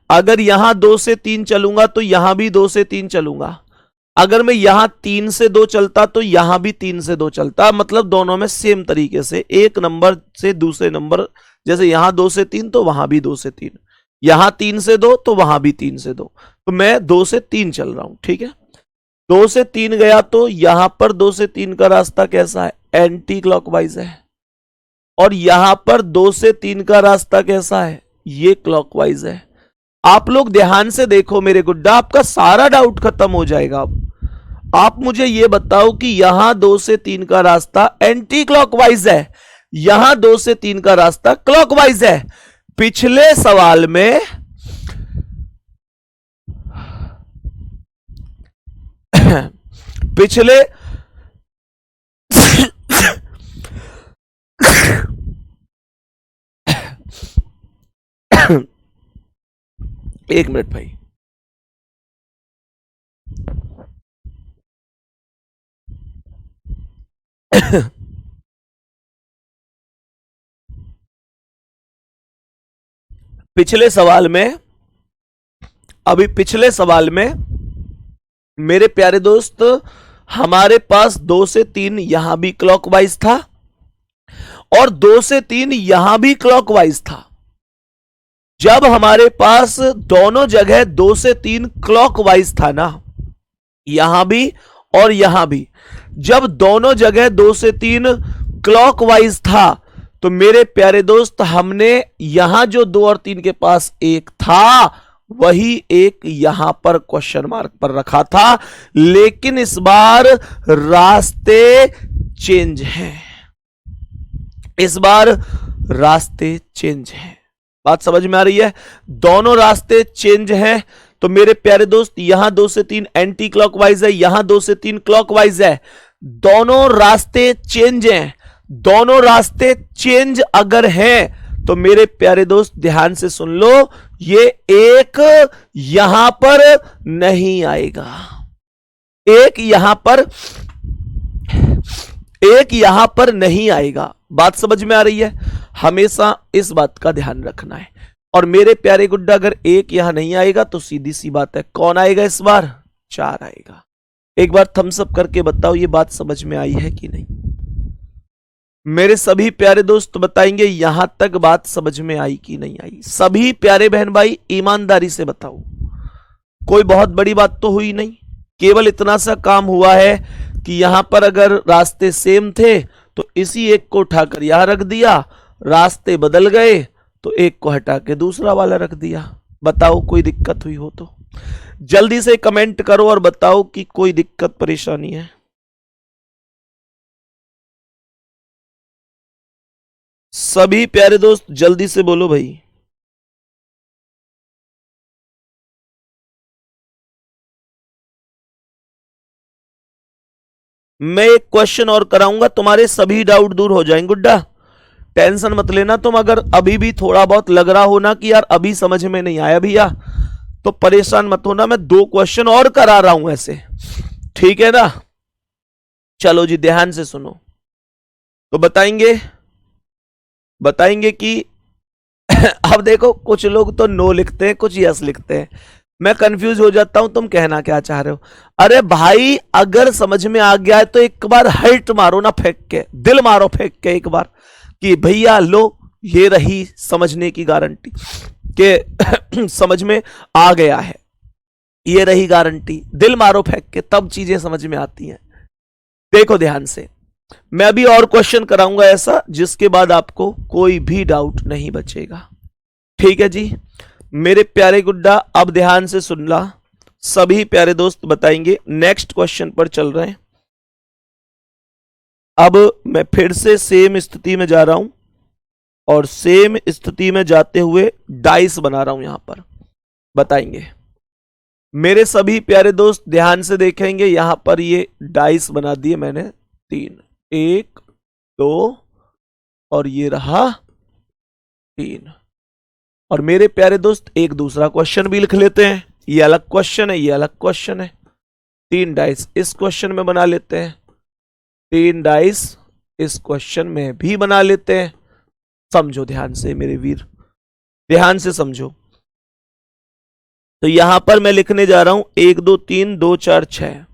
अगर यहां 2 से 3 चलूंगा तो यहां भी 2 से 3 चलूंगा। अगर मैं यहां 3 से 2 चलता तो यहां भी 3 से 2 चलता, मतलब दोनों में सेम तरीके से एक नंबर से दूसरे नंबर, जैसे यहां 2 से 3 तो वहां भी 2 से 3, यहां 3 से 2 तो वहां भी 3 से 2, तो मैं 2 से 3 चल रहा हूं, ठीक है। 2 से 3 गया तो यहां पर 2 से 3 का रास्ता कैसा है, एंटी क्लॉकवाइज है, और यहां पर 2 से 3 का रास्ता कैसा है, ये क्लॉकवाइज है। आप लोग ध्यान से देखो मेरे गुड्डा, आपका सारा डाउट खत्म हो जाएगा। अब आप मुझे ये बताओ कि यहां 2 से 3 का रास्ता एंटी क्लॉकवाइज है, यहां 2 से 3 का रास्ता क्लॉकवाइज है। पिछले सवाल में पिछले एक मिनट भाई, पिछले सवाल में, अभी पिछले सवाल में मेरे प्यारे दोस्त हमारे पास 2 से 3 यहां भी क्लॉकवाइज था और 2 से 3 यहां भी क्लॉकवाइज था। जब हमारे पास दोनों जगह 2 से 3 क्लॉकवाइज था ना, यहां भी और यहां भी, जब दोनों जगह 2 से 3 क्लॉकवाइज था तो मेरे प्यारे दोस्त हमने यहां जो 2 और 3 के पास एक था वही एक यहां पर क्वेश्चन मार्क पर रखा था, लेकिन इस बार रास्ते चेंज हैं, इस बार रास्ते चेंज हैं। बात समझ में आ रही है, दोनों रास्ते चेंज हैं। तो मेरे प्यारे दोस्त यहां 2 से 3 एंटी क्लॉकवाइज है, यहां 2 से 3 क्लॉकवाइज है, दोनों रास्ते चेंज हैं। दोनों रास्ते चेंज अगर हैं तो मेरे प्यारे दोस्त ध्यान से सुन लो, ये एक यहां पर नहीं आएगा, एक यहां पर नहीं आएगा। बात समझ में आ रही है, हमेशा इस बात का ध्यान रखना है। और मेरे प्यारे गुड्डा अगर एक यहां नहीं आएगा तो सीधी सी बात है कौन आएगा इस बार, 4 आएगा। एक बार थम्स अप करके बताओ ये बात समझ में आई है कि नहीं। मेरे सभी प्यारे दोस्त बताएंगे यहां तक बात समझ में आई कि नहीं आई। सभी प्यारे बहन भाई ईमानदारी से बताओ, कोई बहुत बड़ी बात तो हुई नहीं, केवल इतना सा काम हुआ है कि यहां पर अगर रास्ते सेम थे तो इसी एक को उठाकर यहां रख दिया, रास्ते बदल गए तो एक को हटा के दूसरा वाला रख दिया। बताओ कोई दिक्कत हुई हो तो जल्दी से कमेंट करो और बताओ कि कोई दिक्कत परेशानी है। सभी प्यारे दोस्त जल्दी से बोलो भाई। मैं एक क्वेश्चन और कराऊंगा, तुम्हारे सभी डाउट दूर हो जाएंगे गुड्डा, टेंशन मत लेना तुम। अगर अभी भी थोड़ा बहुत लग रहा हो ना कि यार अभी समझ में नहीं आया भैया, तो परेशान मत होना, मैं 2 क्वेश्चन और करा रहा हूं ऐसे, ठीक है ना। चलो जी ध्यान से सुनो, तो बताएंगे कि अब देखो कुछ लोग तो नो लिखते हैं, कुछ यस लिखते हैं, मैं कंफ्यूज हो जाता हूं तुम कहना क्या चाह रहे हो। अरे भाई अगर समझ में आ गया है तो एक बार हर्ट मारो ना, फेंक के दिल मारो, फेंक के एक बार कि भैया लो ये रही समझने की गारंटी कि समझ में आ गया है, ये रही गारंटी, दिल मारो फेंक के, तब चीजें समझ में आती हैं। देखो ध्यान से, मैं अभी और क्वेश्चन कराऊंगा ऐसा जिसके बाद आपको कोई भी डाउट नहीं बचेगा, ठीक है जी। मेरे प्यारे गुड्डा अब ध्यान से सुन ला, सभी प्यारे दोस्त बताएंगे। नेक्स्ट क्वेश्चन पर चल रहे हैं। अब मैं फिर से सेम स्थिति में जा रहा हूं और सेम स्थिति में जाते हुए डाइस बना रहा हूं, यहां पर बताएंगे। मेरे सभी प्यारे दोस्त ध्यान से देखेंगे, यहां पर ये डाइस बना दिए मैंने 3, 1 2 और ये रहा 3। और मेरे प्यारे दोस्त एक दूसरा क्वेश्चन भी लिख लेते हैं, ये अलग क्वेश्चन है, ये अलग क्वेश्चन है। 3 डाइस इस क्वेश्चन में बना लेते हैं 3 डाइस इस क्वेश्चन में भी बना लेते हैं। समझो ध्यान से मेरे वीर, ध्यान से समझो। तो यहां पर मैं लिखने जा रहा हूं 1 2 3 2 4 6।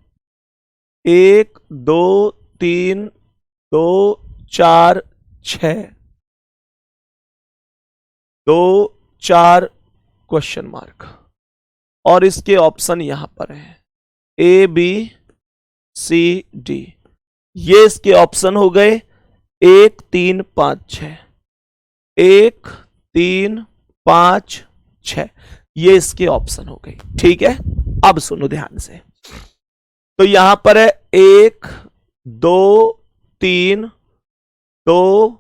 1 2 3 2 4 6 2 4 क्वेश्चन मार्क, और इसके ऑप्शन यहां पर हैं A B C D। ये इसके ऑप्शन हो गए 1 3 5 6। 1 3 5 6 ये इसके ऑप्शन हो गए। ठीक है, अब सुनो ध्यान से। तो यहां पर है 1 2 3 2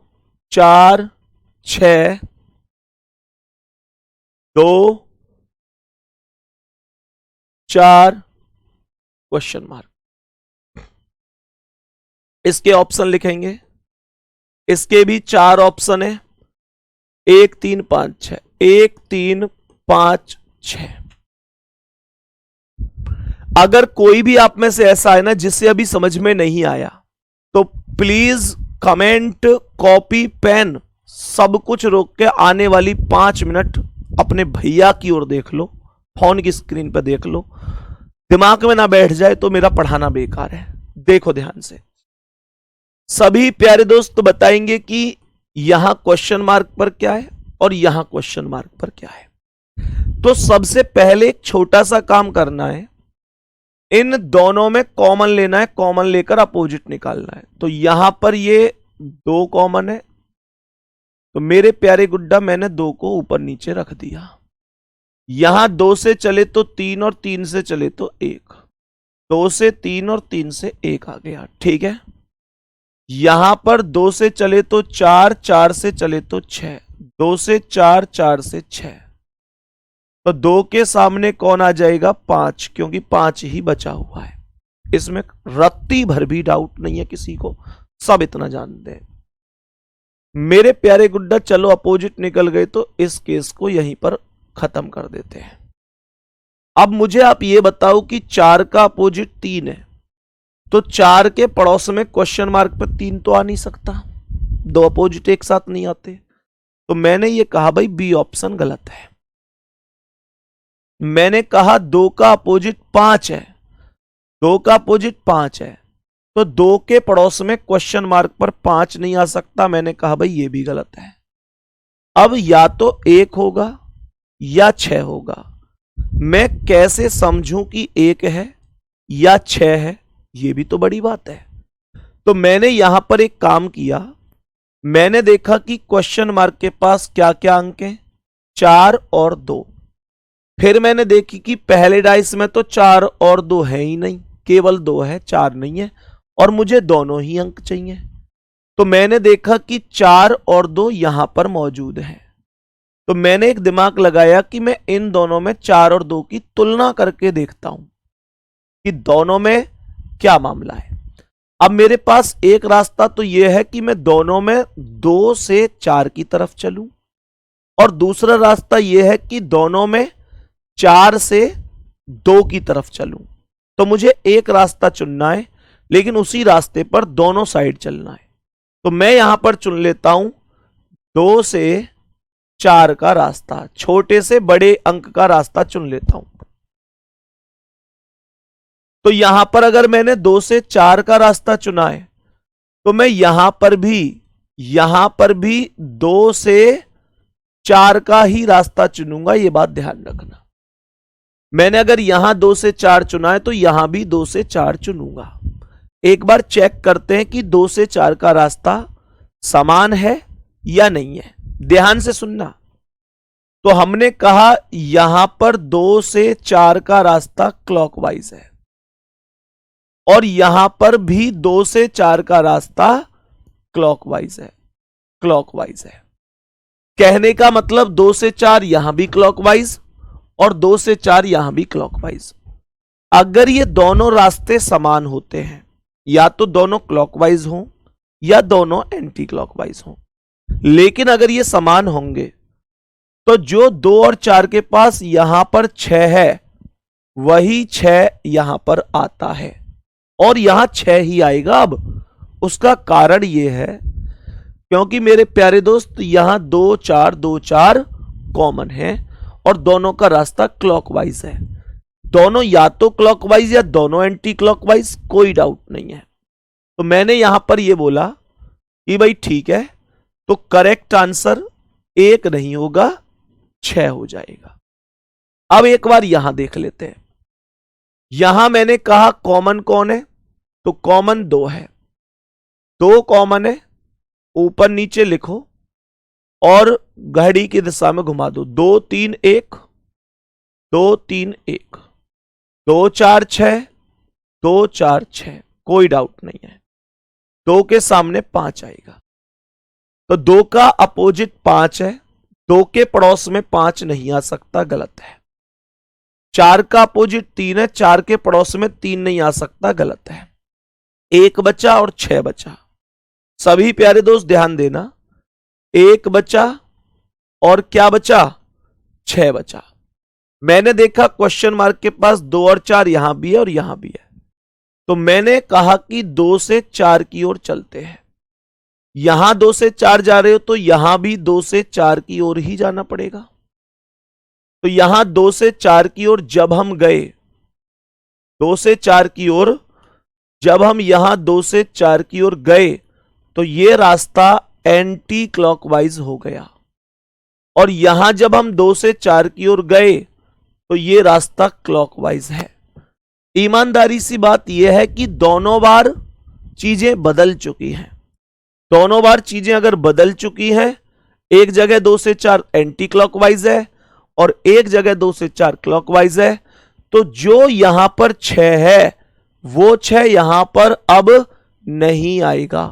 4 6 2 4 क्वेश्चन मार्क। इसके ऑप्शन लिखेंगे, इसके भी 4 ऑप्शन है 1 3 5 6। 1 3 5 6। अगर कोई भी आप में से ऐसा है ना जिससे अभी समझ में नहीं आया, तो प्लीज कमेंट, कॉपी, पेन सब कुछ रोक के आने वाली 5 मिनट अपने भैया की ओर देख लो, फोन की स्क्रीन पर देख लो। दिमाग में ना बैठ जाए तो मेरा पढ़ाना बेकार है। देखो ध्यान से, सभी प्यारे दोस्त बताएंगे कि यहां क्वेश्चन मार्क पर क्या है और यहां क्वेश्चन मार्क पर क्या है। तो सबसे पहले एक छोटा सा काम करना है, इन दोनों में कॉमन लेना है, कॉमन लेकर अपोजिट निकालना है। तो यहां पर ये 2 कॉमन है, तो मेरे प्यारे गुड्डा मैंने 2 को ऊपर नीचे रख दिया। यहां 2 से चले तो 3 और 3 से चले तो 1। 2 से 3 और 3 से 1 आ गया। ठीक है, यहां पर 2 से चले तो 4, 4 से चले तो 6, 2 से 4, 4 से 6। तो 2 के सामने कौन आ जाएगा? 5, क्योंकि 5 ही बचा हुआ है। इसमें रत्ती भर भी डाउट नहीं है किसी को, सब इतना जानते हैं। मेरे प्यारे गुड्डा चलो अपोजिट निकल गए तो इस केस को यहीं पर खत्म कर देते हैं। अब मुझे आप ये बताओ कि 4 का अपोजिट 3 है, तो 4 के पड़ोस में क्वेश्चन मार्क पर 3 तो आ नहीं सकता, 2 अपोजिट एक साथ नहीं आते। तो मैंने ये कहा भाई बी ऑप्शन गलत है। मैंने कहा 2 का अपोजिट 5 है, 2 का अपोजिट 5 है, तो 2 के पड़ोस में क्वेश्चन मार्क पर 5 नहीं आ सकता। मैंने कहा भाई ये भी गलत है। अब या तो 1 होगा या 6 होगा। मैं कैसे समझूं कि 1 है या 6 है? ये भी तो बड़ी बात है। तो मैंने यहां पर एक काम किया, मैंने देखा कि क्वेश्चन मार्क के पास क्या क्या अंक हैं, 4 और 2। फिर मैंने देखी कि पहले डाइस में तो 4 और 2 है ही नहीं, केवल 2 है, 4 नहीं है, और मुझे दोनों ही अंक चाहिए। तो मैंने देखा कि 4 और 2 यहां पर मौजूद हैं। तो मैंने एक दिमाग लगाया कि मैं इन दोनों में 4 और 2 की तुलना करके देखता हूं कि दोनों में क्या मामला है। अब मेरे पास एक रास्ता तो यह है कि मैं दोनों में 2 से 4 की तरफ चलूं, और दूसरा रास्ता यह है कि दोनों में 4 से 2 की तरफ चलूं। तो मुझे एक रास्ता चुनना है, लेकिन उसी रास्ते पर दोनों साइड चलना है। तो मैं यहां पर चुन लेता हूं 2 से 4 का रास्ता, छोटे से बड़े अंक का रास्ता चुन लेता हूं। तो यहां पर अगर मैंने 2 से 4 का रास्ता चुना है, तो मैं यहां पर भी 2 से 4 का ही रास्ता चुनूंगा। यह बात ध्यान रखना। मैंने अगर यहां 2 से 4 चुना है तो यहां भी 2 से 4 चुनूंगा। एक बार चेक करते हैं कि 2 से 4 का रास्ता समान है या नहीं है। ध्यान से सुनना। तो हमने कहा यहां पर 2 से 4 का रास्ता क्लॉकवाइज है, और यहां पर भी 2 से 4 का रास्ता क्लॉकवाइज है। कहने का मतलब 2 से 4 यहां भी क्लॉकवाइज और 2 से 4 यहां भी क्लॉकवाइज। अगर ये दोनों रास्ते समान होते हैं, या तो दोनों क्लॉकवाइज हों या दोनों एंटी क्लॉकवाइज हों, लेकिन अगर ये समान होंगे तो जो 2 और 4 के पास यहां पर 6 है, वही 6 यहां पर आता है, और यहां 6 ही आएगा। अब उसका कारण यह है क्योंकि मेरे प्यारे दोस्त यहां 2 4 2 4 कॉमन है और दोनों का रास्ता क्लॉकवाइज है। दोनों या तो क्लॉकवाइज या दोनों एंटी क्लॉकवाइज, कोई डाउट नहीं है। तो मैंने यहां पर यह बोला कि भाई ठीक है, तो करेक्ट आंसर 1 नहीं होगा 6 हो जाएगा। अब एक बार यहां देख लेते हैं। यहां मैंने कहा कॉमन कौन है, तो कॉमन 2 है, 2 कॉमन है, ऊपर नीचे लिखो और घड़ी की दिशा में घुमा दो। 2 3 1 2 3 1 2 4 6 2 4 6, कोई डाउट नहीं है। 2 के सामने 5 आएगा, तो 2 का अपोजिट 5 है, 2 के पड़ोस में 5 नहीं आ सकता, गलत है। 4 का अपोजिट 3 है, 4 के पड़ोस में 3 नहीं आ सकता, गलत है। 1 बचा और 6 बचा। सभी प्यारे दोस्त ध्यान देना, 1 बचा और क्या बचा, 6 बचा। मैंने देखा क्वेश्चन मार्क के पास 2 और 4 यहां भी है और यहां भी है, तो मैंने कहा कि 2 से 4 की ओर चलते हैं। यहां 2 से 4 जा रहे हो तो यहां भी 2 से 4 की ओर ही जाना पड़ेगा। तो यहां 2 से 4 की ओर जब हम गए, 2 से 4 की ओर जब हम यहां 2 से 4 की ओर गए, तो ये रास्ता एंटी क्लॉकवाइज हो गया। और यहां जब हम 2 से 4 की ओर गए तो ये रास्ता क्लॉकवाइज है। ईमानदारी सी बात यह है कि दोनों बार चीजें बदल चुकी हैं। दोनों बार चीजें अगर बदल चुकी हैं, एक जगह 2 से 4 एंटी क्लॉकवाइज है और एक जगह 2 से 4 क्लॉकवाइज है, तो जो यहां पर 6 है वो 6 यहां पर अब नहीं आएगा।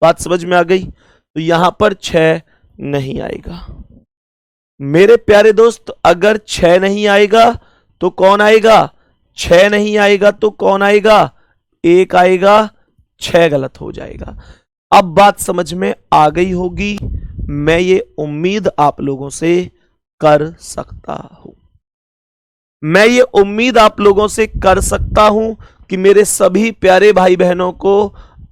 बात समझ में आ गई? तो यहां पर 6 नहीं आएगा। मेरे प्यारे दोस्त अगर 6 नहीं आएगा तो कौन आएगा? 6 नहीं आएगा तो कौन आएगा? 1 आएगा, 6 गलत हो जाएगा। अब बात समझ में आ गई होगी, मैं ये उम्मीद आप लोगों से कर सकता हूं। मैं ये उम्मीद आप लोगों से कर सकता हूं कि मेरे सभी प्यारे भाई बहनों को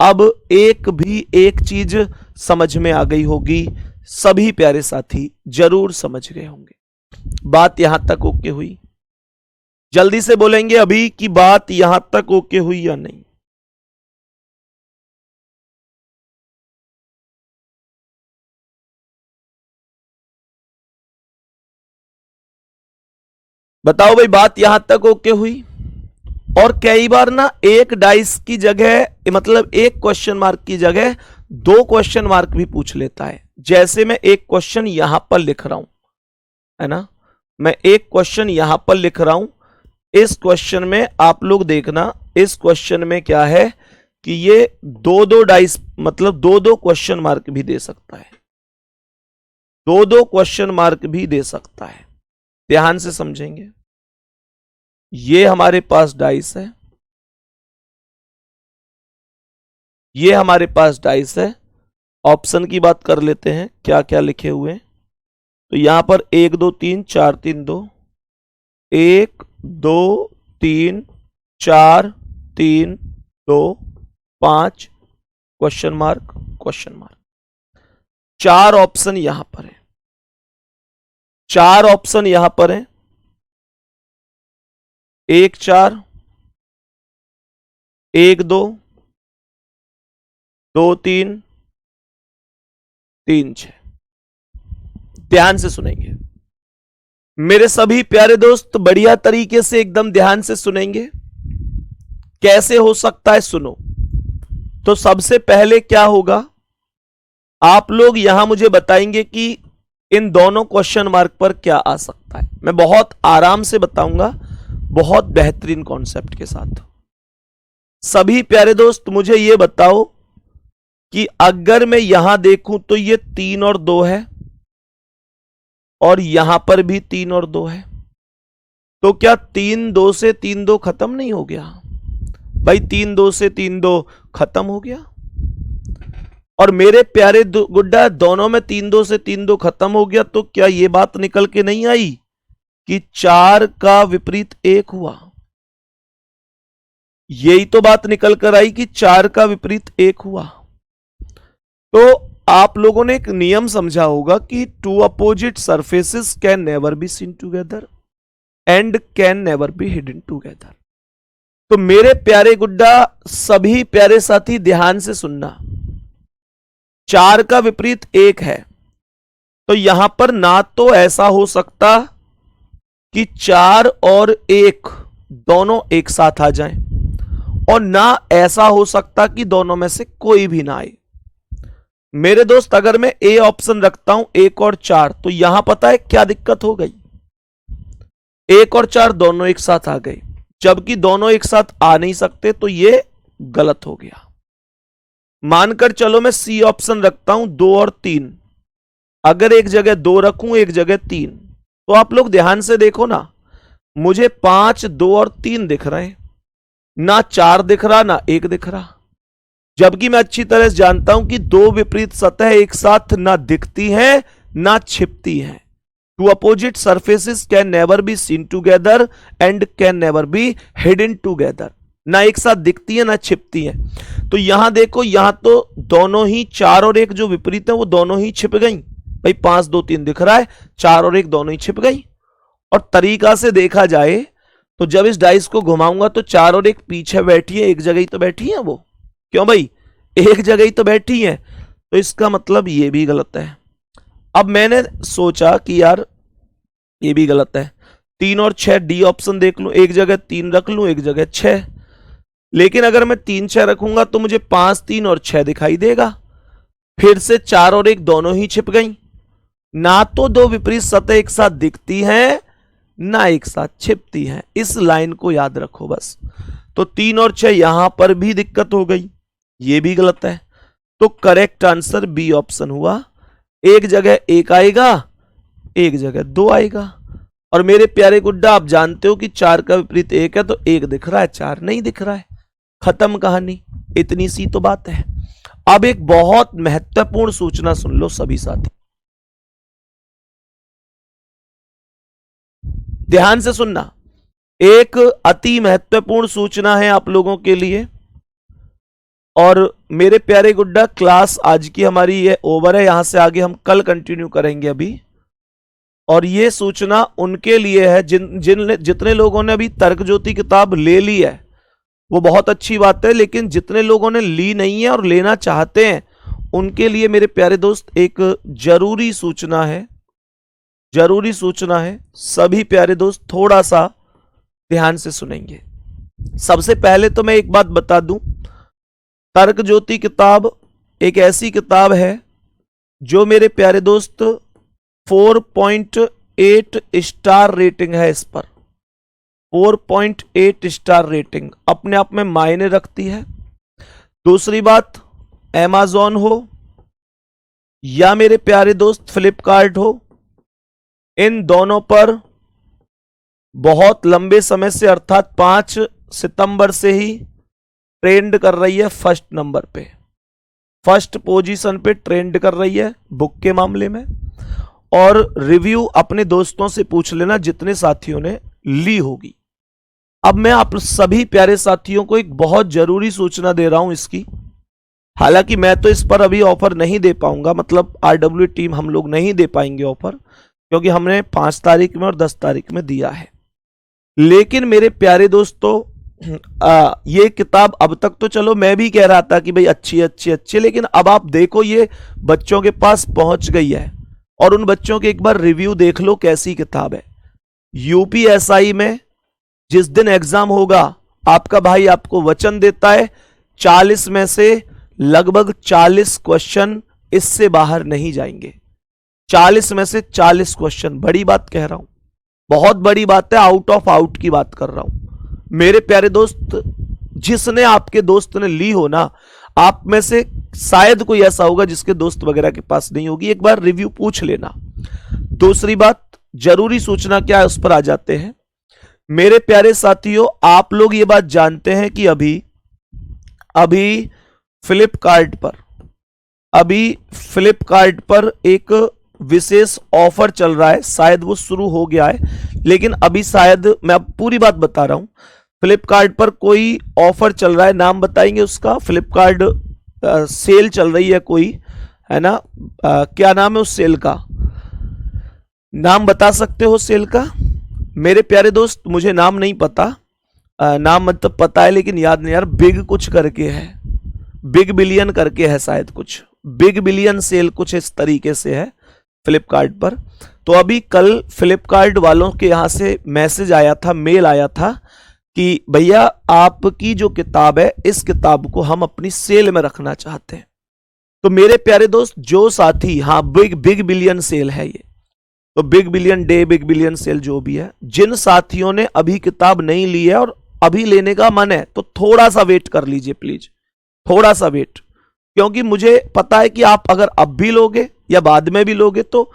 अब एक चीज समझ में आ गई होगी। सभी प्यारे साथी जरूर समझ गए होंगे। बात यहां तक ओके हुई? जल्दी से बोलेंगे अभी कि बात यहां तक ओके हुई या नहीं। बताओ भाई, बात यहां तक ओके हुई? और कई बार ना एक डाइस की जगह, मतलब एक क्वेश्चन मार्क की जगह 2 क्वेश्चन मार्क भी पूछ लेता है। जैसे मैं एक क्वेश्चन यहां पर लिख रहा हूं, है ना, मैं एक क्वेश्चन यहां पर लिख रहा हूं। इस क्वेश्चन में आप लोग देखना, इस क्वेश्चन में क्या है कि ये 2-2 डाइस, मतलब 2-2 क्वेश्चन मार्क भी दे सकता है, 2-2 क्वेश्चन मार्क भी दे सकता है। ध्यान से समझेंगे। ये हमारे पास डाइस है, ये हमारे पास डाइस है। ऑप्शन की बात कर लेते हैं, क्या क्या लिखे हुए हैं। तो यहां पर 1 2 3 4 3 2, 1 2 3 4 3 2 5 question mark question mark. 4 option यहां पर है, 4 ऑप्शन यहां पर है। 1 4 1 2 2 3 3 6। ध्यान से सुनेंगे मेरे सभी प्यारे दोस्त, बढ़िया तरीके से एकदम ध्यान से सुनेंगे। कैसे हो सकता है, सुनो। तो सबसे पहले क्या होगा, आप लोग यहां मुझे बताएंगे कि इन दोनों क्वेश्चन मार्क पर क्या आ सकता है। मैं बहुत आराम से बताऊंगा, बहुत बेहतरीन कॉन्सेप्ट के साथ। सभी प्यारे दोस्त मुझे यह बताओ कि अगर मैं यहां देखूं तो ये 3 और 2 है और यहां पर भी 3 और 2 है, तो क्या 3 2 से 3 2 खत्म नहीं हो गया? भाई 3 2 से 3 2 खत्म हो गया। और मेरे प्यारे गुड्डा, दोनों में 3 2 से 3 2 खत्म हो गया, तो क्या यह बात निकल के नहीं आई कि 4 का विपरीत 1 हुआ? यही तो बात निकल कर आई कि 4 का विपरीत 1 हुआ। तो आप लोगों ने एक नियम समझा होगा कि two opposite surfaces can never be seen together and can never be hidden together. तो मेरे प्यारे गुड्डा, सभी प्यारे साथी ध्यान से सुनना, 4 का विपरीत 1 है, तो यहां पर ना तो ऐसा हो सकता कि 4 और 1 दोनों एक साथ आ जाएं, और ना ऐसा हो सकता कि दोनों में से कोई भी ना आए। मेरे दोस्त, अगर मैं ए ऑप्शन रखता हूं 1 और 4, तो यहां पता है क्या दिक्कत हो गई? 1 और 4 दोनों एक साथ आ गए, जबकि दोनों एक साथ आ नहीं सकते, तो ये गलत हो गया। मानकर चलो मैं सी ऑप्शन रखता हूं 2 और 3, अगर एक जगह 2 रखूं एक जगह 3, तो आप लोग ध्यान से देखो ना, मुझे 5, 2 और 3 दिख रहे हैं, ना 4 दिख रहा ना 1 दिख रहा, जबकि मैं अच्छी तरह से जानता हूं कि 2 विपरीत सतह एक साथ ना दिखती हैं ना छिपती हैं। Two opposite surfaces can never be seen together and can never be hidden together. ना एक साथ दिखती है ना छिपती है। तो यहां देखो, यहां तो दोनों ही 4 और 1 जो विपरीत है वो दोनों ही छिप गई। भाई 5, 2, 3 दिख रहा है, 4 और 1 दोनों ही छिप गई। और तरीका से देखा जाए तो जब इस डाइस को घुमाऊंगा तो 4 और 1 पीछे बैठी है, एक जगह ही तो बैठी है वो। क्यों भाई, एक जगह ही तो बैठी है, तो इसका मतलब ये भी गलत है। अब मैंने सोचा कि यार ये भी गलत है, 3 और 6 डी ऑप्शन देख लूं, एक जगह 3 रख लूं एक जगह 6, लेकिन अगर मैं 3, 6 रखूंगा तो मुझे 5, 3 और 6 दिखाई देगा। फिर से 4 और 1 दोनों ही छिप गई। ना तो 2 विपरीत सतह एक साथ दिखती हैं ना एक साथ छिपती हैं, इस लाइन को याद रखो बस। तो 3 और 6 यहां पर भी दिक्कत हो गई, ये भी गलत है। तो करेक्ट आंसर बी ऑप्शन हुआ। एक जगह 1 आएगा एक जगह 2 आएगा। और मेरे प्यारे गुड्डा, आप जानते हो कि 4 का विपरीत 1 है, तो 1 दिख रहा है 4 नहीं दिख रहा है, खत्म कहानी। इतनी सी तो बात है। अब एक बहुत महत्वपूर्ण सूचना सुन लो सभी साथी, ध्यान से सुनना। एक अति महत्वपूर्ण सूचना है आप लोगों के लिए। और मेरे प्यारे गुड्डा, क्लास आज की हमारी ये ओवर है, यहां से आगे हम कल कंटिन्यू करेंगे अभी। और ये सूचना उनके लिए है जितने लोगों ने अभी तर्क ज्योति किताब ले ली है, वो बहुत अच्छी बात है, लेकिन जितने लोगों ने ली नहीं है और लेना चाहते हैं, उनके लिए मेरे प्यारे दोस्त एक जरूरी सूचना है, जरूरी सूचना है। सभी प्यारे दोस्त थोड़ा सा ध्यान से सुनेंगे। सबसे पहले तो मैं एक बात बता दूं, तर्क ज्योति किताब एक ऐसी किताब है जो मेरे प्यारे दोस्त 4.8 स्टार रेटिंग है। इस पर 4.8 स्टार रेटिंग अपने आप में मायने रखती है। दूसरी बात, Amazon हो या मेरे प्यारे दोस्त फ्लिपकार्ट हो, इन दोनों पर बहुत लंबे समय से अर्थात 5 सितंबर से ही ट्रेंड कर रही है, फर्स्ट नंबर पे, फर्स्ट पोजीशन पे ट्रेंड कर रही है बुक के मामले में। और रिव्यू अपने दोस्तों से पूछ लेना जितने साथियों ने ली होगी। अब मैं आप सभी प्यारे साथियों को एक बहुत जरूरी सूचना दे रहा हूं इसकी। हालांकि मैं तो इस पर अभी ऑफर नहीं दे पाऊंगा, मतलब आरडब्ल्यू टीम हम लोग नहीं दे पाएंगे ऑफर, क्योंकि हमने 5 तारीख में और 10 तारीख में दिया है। लेकिन मेरे प्यारे दोस्तों, ये किताब अब तक तो चलो मैं भी कह रहा था कि भाई अच्छी अच्छी अच्छी, लेकिन अब आप देखो ये बच्चों के पास पहुंच गई है। और उन बच्चों के एक बार रिव्यू देख लो कैसी किताब है। यूपीएसआई में जिस दिन एग्जाम होगा, आपका भाई आपको वचन देता है 40 में से लगभग 40 क्वेश्चन इससे बाहर नहीं जाएंगे। 40 में से 40 क्वेश्चन, बड़ी बात कह रहा हूं, बहुत बड़ी बात है, आउट ऑफ आउट की बात कर रहा हूं। मेरे प्यारे दोस्त, जिसने आपके दोस्त ने ली हो ना, आप में से शायद कोई ऐसा होगा जिसके दोस्त वगैरह के पास नहीं होगी, एक बार रिव्यू पूछ लेना। दूसरी बात, जरूरी सूचना क्या है उस पर आ जाते हैं। मेरे प्यारे साथियों, आप लोग ये बात जानते हैं कि अभी फ्लिपकार्ट पर एक विशेष ऑफर चल रहा है, शायद वो शुरू हो गया है, लेकिन अभी शायद, मैं अब पूरी बात बता रहा हूं, फ्लिपकार्ट पर कोई ऑफर चल रहा है, नाम बताएंगे उसका, फ्लिपकार्ट सेल चल रही है कोई, है ना। क्या नाम है उस सेल का, नाम बता सकते हो सेल का? मेरे प्यारे दोस्त मुझे नाम नहीं पता, नाम मतलब पता है लेकिन याद नहीं यार। बिग कुछ करके है, बिग बिलियन करके है शायद, कुछ बिग बिलियन सेल कुछ इस तरीके से है फ्लिपकार्ट पर। तो अभी कल फ्लिपकार्ट वालों के यहाँ से मैसेज आया था, मेल आया था कि भैया आपकी जो किताब है इस किताब को हम अपनी सेल में रखना चाहते हैं। तो मेरे प्यारे दोस्त जो साथी, हाँ बिग बिलियन सेल है ये, तो big billion day, big billion sale जो भी है, जिन साथियों ने अभी किताब नहीं ली है और अभी लेने का मन है तो थोड़ा सा वेट कर लीजिए प्लीज, थोड़ा सा वेट। क्योंकि मुझे पता है कि आप अगर अब भी लोगे या बाद में भी लोगे तो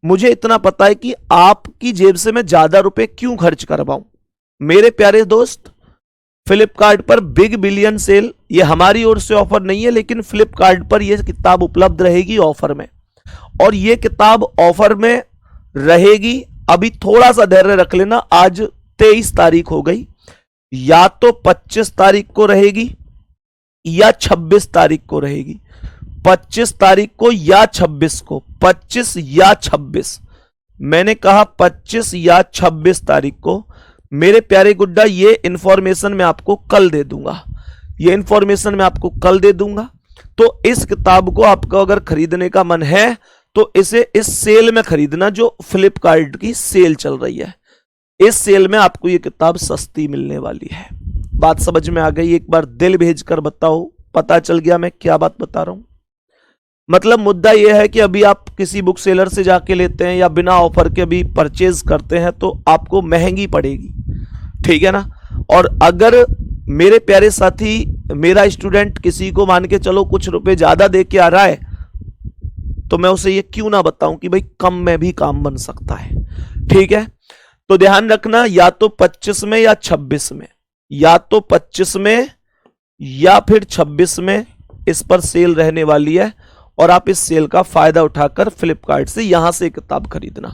मुझे इतना पता है कि आपकी जेब से मैं ज्यादा रुपए क्यों खर्च करवाऊं। मेरे प्यारे दोस्त फ्लिपकार्ट पर बिग बिलियन सेल, ये हमारी ओर से ऑफर नहीं है लेकिन फ्लिपकार्ट पर यह किताब उपलब्ध रहेगी ऑफर में, और यह किताब ऑफर में रहेगी। अभी थोड़ा सा धैर्य रख लेना, आज 23 तारीख हो गई, या तो 25 तारीख को रहेगी या 26 तारीख को रहेगी, 25 तारीख को या 26 को, 25 या 26, मैंने कहा 25 या 26 तारीख को। मेरे प्यारे गुड्डा ये इंफॉर्मेशन मैं आपको कल दे दूंगा, ये इंफॉर्मेशन मैं आपको कल दे दूंगा। तो इस किताब को आपको अगर खरीदने का मन है तो इसे इस सेल में खरीदना जो फ्लिपकार्ट की सेल चल रही है। इस सेल में आपको ये किताब सस्ती मिलने वाली है। बात समझ में आ गई? एक बार दिल भेजकर बताओ, पता चल गया मैं क्या बात बता रहा हूं? मतलब मुद्दा यह है कि अभी आप किसी बुक सेलर से जाके लेते हैं या बिना ऑफर के भी परचेज करते हैं तो आपको महंगी पड़ेगी, ठीक है ना। और अगर मेरे प्यारे साथी, मेरा स्टूडेंट किसी को मान के चलो कुछ रुपए ज्यादा दे के आ रहा है तो मैं उसे ये क्यों ना बताऊं कि भाई कम में भी काम बन सकता है, ठीक है। तो ध्यान रखना, या तो 25 में या 26 में, या तो 25 में या फिर 26 में इस पर सेल रहने वाली है, और आप इस सेल का फायदा उठाकर फ्लिपकार्ट से यहां से किताब खरीदना।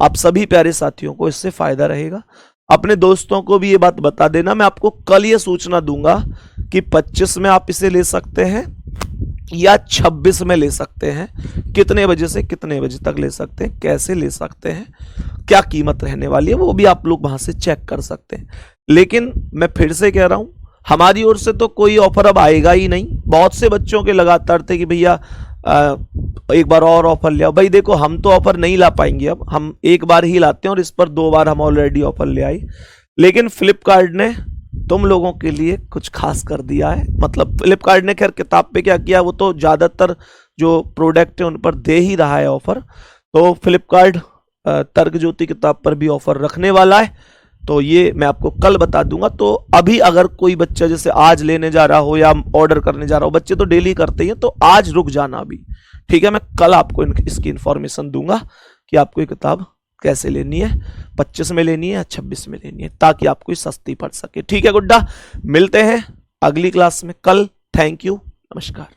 आप सभी प्यारे साथियों को इससे फायदा रहेगा। अपने दोस्तों को भी ये बात बता देना। मैं आपको कल ये सूचना दूंगा कि 25 में आप इसे ले सकते हैं या 26 में ले सकते हैं, कितने बजे से कितने बजे तक ले सकते हैं, कैसे ले सकते हैं, क्या कीमत रहने वाली है, वो भी आप लोग वहां से चेक कर सकते हैं। लेकिन मैं फिर से कह रहा हूं, हमारी ओर से तो कोई ऑफर अब आएगा ही नहीं। बहुत से बच्चों के लगातार थे कि भैया एक बार और ऑफर ले आओ। भाई देखो, हम तो ऑफर नहीं ला पाएंगे, अब हम एक बार ही लाते हैं और इस पर 2 बार हम ऑलरेडी ऑफर ले आए। लेकिन फ्लिपकार्ट ने तुम लोगों के लिए कुछ खास कर दिया है। मतलब फ्लिपकार्ट ने खैर किताब पे क्या किया, वो तो ज्यादातर जो प्रोडक्ट है उन पर दे ही रहा है ऑफर। तो फ्लिपकार्ट तर्क ज्योति किताब पर भी ऑफर रखने वाला है, तो ये मैं आपको कल बता दूंगा। तो अभी अगर कोई बच्चा जैसे आज लेने जा रहा हो या ऑर्डर करने जा रहा हो, बच्चे तो डेली करते ही हैं, तो आज रुक जाना अभी, ठीक है। मैं कल आपको इसकी इंफॉर्मेशन दूंगा कि आपको ये किताब कैसे लेनी है, 25 में लेनी है या 26 में लेनी है, ताकि आपको सस्ती पड़ सके, ठीक है गुड्डा। मिलते हैं अगली क्लास में कल। थैंक यू, नमस्कार।